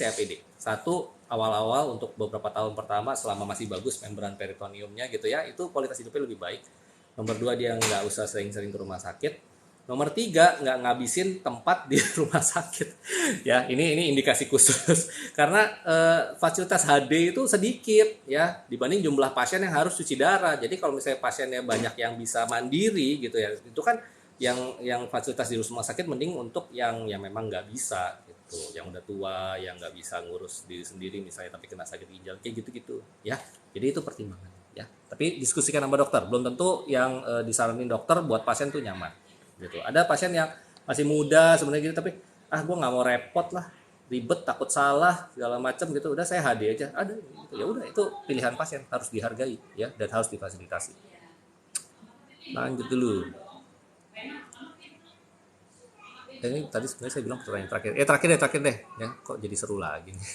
satu, awal-awal untuk beberapa tahun pertama selama masih bagus membran peritoneumnya gitu ya, itu kualitas hidupnya lebih baik. Nomor dua, dia nggak usah sering-sering ke rumah sakit. Nomor tiga, nggak ngabisin tempat di rumah sakit. Ya, ini indikasi khusus karena fasilitas HD itu sedikit ya dibanding jumlah pasien yang harus cuci darah. Jadi kalau misalnya pasiennya banyak yang bisa mandiri gitu ya, itu kan yang fasilitas di rumah sakit mending untuk yang memang nggak bisa gitu, yang udah tua, yang nggak bisa ngurus diri sendiri misalnya tapi kena sakit ginjal kayak gitu-gitu ya. Jadi itu pertimbangan ya. Tapi diskusikan sama dokter, belum tentu yang disaranin dokter buat pasien tuh nyaman gitu. Ada pasien yang masih muda sebenarnya gitu, tapi gue nggak mau repot lah, ribet, takut salah segala macam gitu, udah saya HD aja, ada gitu. Ya udah, itu pilihan pasien, harus dihargai ya, dan harus difasilitasi. Lanjut dulu. Ini tadi sebenarnya saya bilang pertanyaan terakhir. Terakhir deh ya, kok jadi seru lagi nih.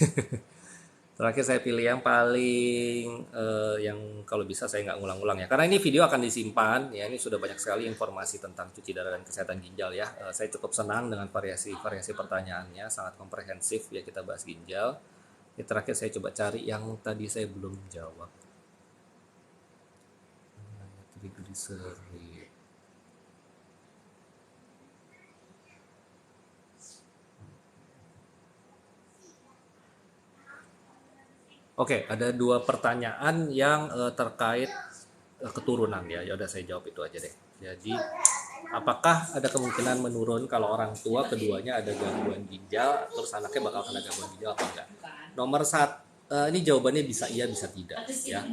Terakhir saya pilih yang paling yang kalau bisa saya nggak ngulang-ngulang ya, karena ini video akan disimpan ya. Ini sudah banyak sekali informasi tentang cuci darah dan kesehatan ginjal ya. Saya cukup senang dengan variasi pertanyaannya, sangat komprehensif ya, kita bahas ginjal. Ini terakhir saya coba cari yang tadi saya belum jawab. Triglyceride. Oke, ada dua pertanyaan yang terkait keturunan ya. Ya udah, saya jawab itu aja deh. Jadi, apakah ada kemungkinan menurun kalau orang tua keduanya ada gangguan ginjal, terus anaknya bakal kena gangguan ginjal apa enggak? Nomor satu, ini jawabannya bisa iya bisa tidak ya.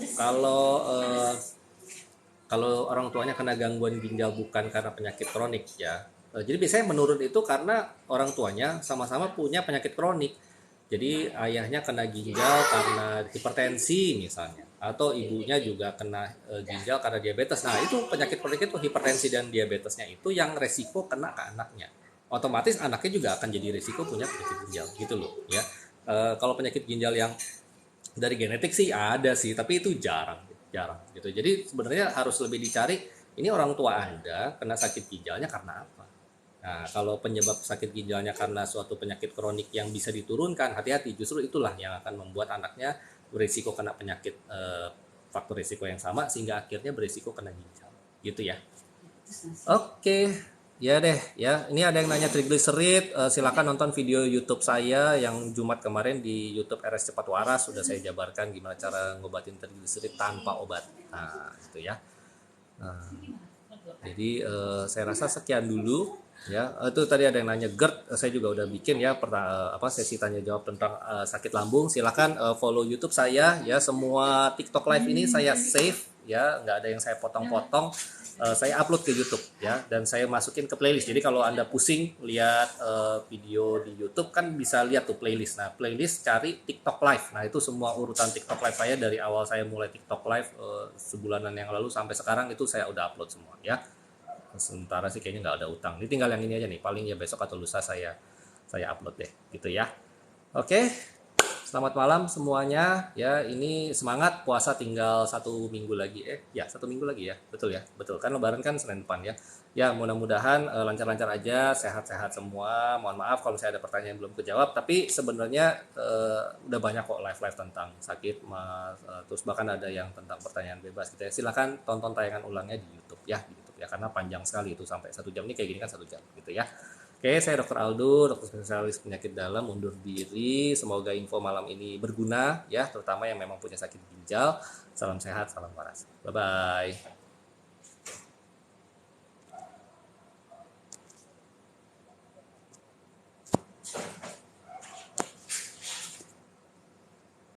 Kalau orang tuanya kena gangguan ginjal bukan karena penyakit kronik ya. Jadi biasanya menurun itu karena orang tuanya sama-sama punya penyakit kronik. Jadi ayahnya kena ginjal karena hipertensi misalnya, atau ibunya juga kena ginjal karena diabetes. Nah, itu penyakit kronik itu, hipertensi dan diabetesnya itu yang resiko kena ke anaknya. Otomatis anaknya juga akan jadi resiko punya penyakit ginjal gitu loh ya. Kalau penyakit ginjal yang dari genetik sih ada sih, tapi itu jarang gitu. Jadi sebenarnya harus lebih dicari, ini orang tua Anda kena sakit ginjalnya karena apa. Nah, kalau penyebab sakit ginjalnya karena suatu penyakit kronik yang bisa diturunkan, hati-hati, justru itulah yang akan membuat anaknya berisiko kena penyakit faktor risiko yang sama sehingga akhirnya berisiko kena ginjal gitu ya. Oke, ya deh ya. Ini ada yang nanya triglycerid, silakan nonton video YouTube saya yang Jumat kemarin di YouTube RS Cepat Waras, sudah saya jabarkan gimana cara ngobatin triglycerid tanpa obat. Nah, itu ya. Nah, jadi saya rasa sekian dulu ya. Itu tadi ada yang nanya GERD, saya juga udah bikin ya sesi tanya jawab tentang sakit lambung. Silakan follow YouTube saya ya. Semua TikTok live ini saya save ya, nggak ada yang saya potong-potong. Saya upload ke YouTube ya, dan saya masukin ke playlist. Jadi kalau Anda pusing lihat video di YouTube kan bisa lihat tuh playlist. Nah, playlist cari TikTok Live. Nah, itu semua urutan TikTok Live saya dari awal saya mulai TikTok Live sebulanan yang lalu sampai sekarang itu saya udah upload semua ya. Sementara sih kayaknya nggak ada utang. Ini tinggal yang ini aja nih. Paling ya besok atau lusa saya upload deh gitu ya. Oke. Selamat malam semuanya ya. Ini semangat, puasa tinggal 1 minggu lagi. Ya 1 minggu lagi ya, betul ya, betul kan lebaran kan Senin depan ya. Ya mudah-mudahan lancar-lancar aja, sehat-sehat semua. Mohon maaf kalau misalnya ada pertanyaan yang belum kejawab, tapi sebenarnya udah banyak kok live tentang sakit mas, terus bahkan ada yang tentang pertanyaan bebas gitu ya. Silahkan tonton tayangan ulangnya di YouTube ya, karena panjang sekali itu sampai 1 jam. Ini kayak gini kan 1 jam gitu ya. Oke, saya Dr. Aldo, dokter spesialis penyakit dalam, undur diri. Semoga info malam ini berguna ya, terutama yang memang punya sakit ginjal. Salam sehat, salam waras. Bye-bye.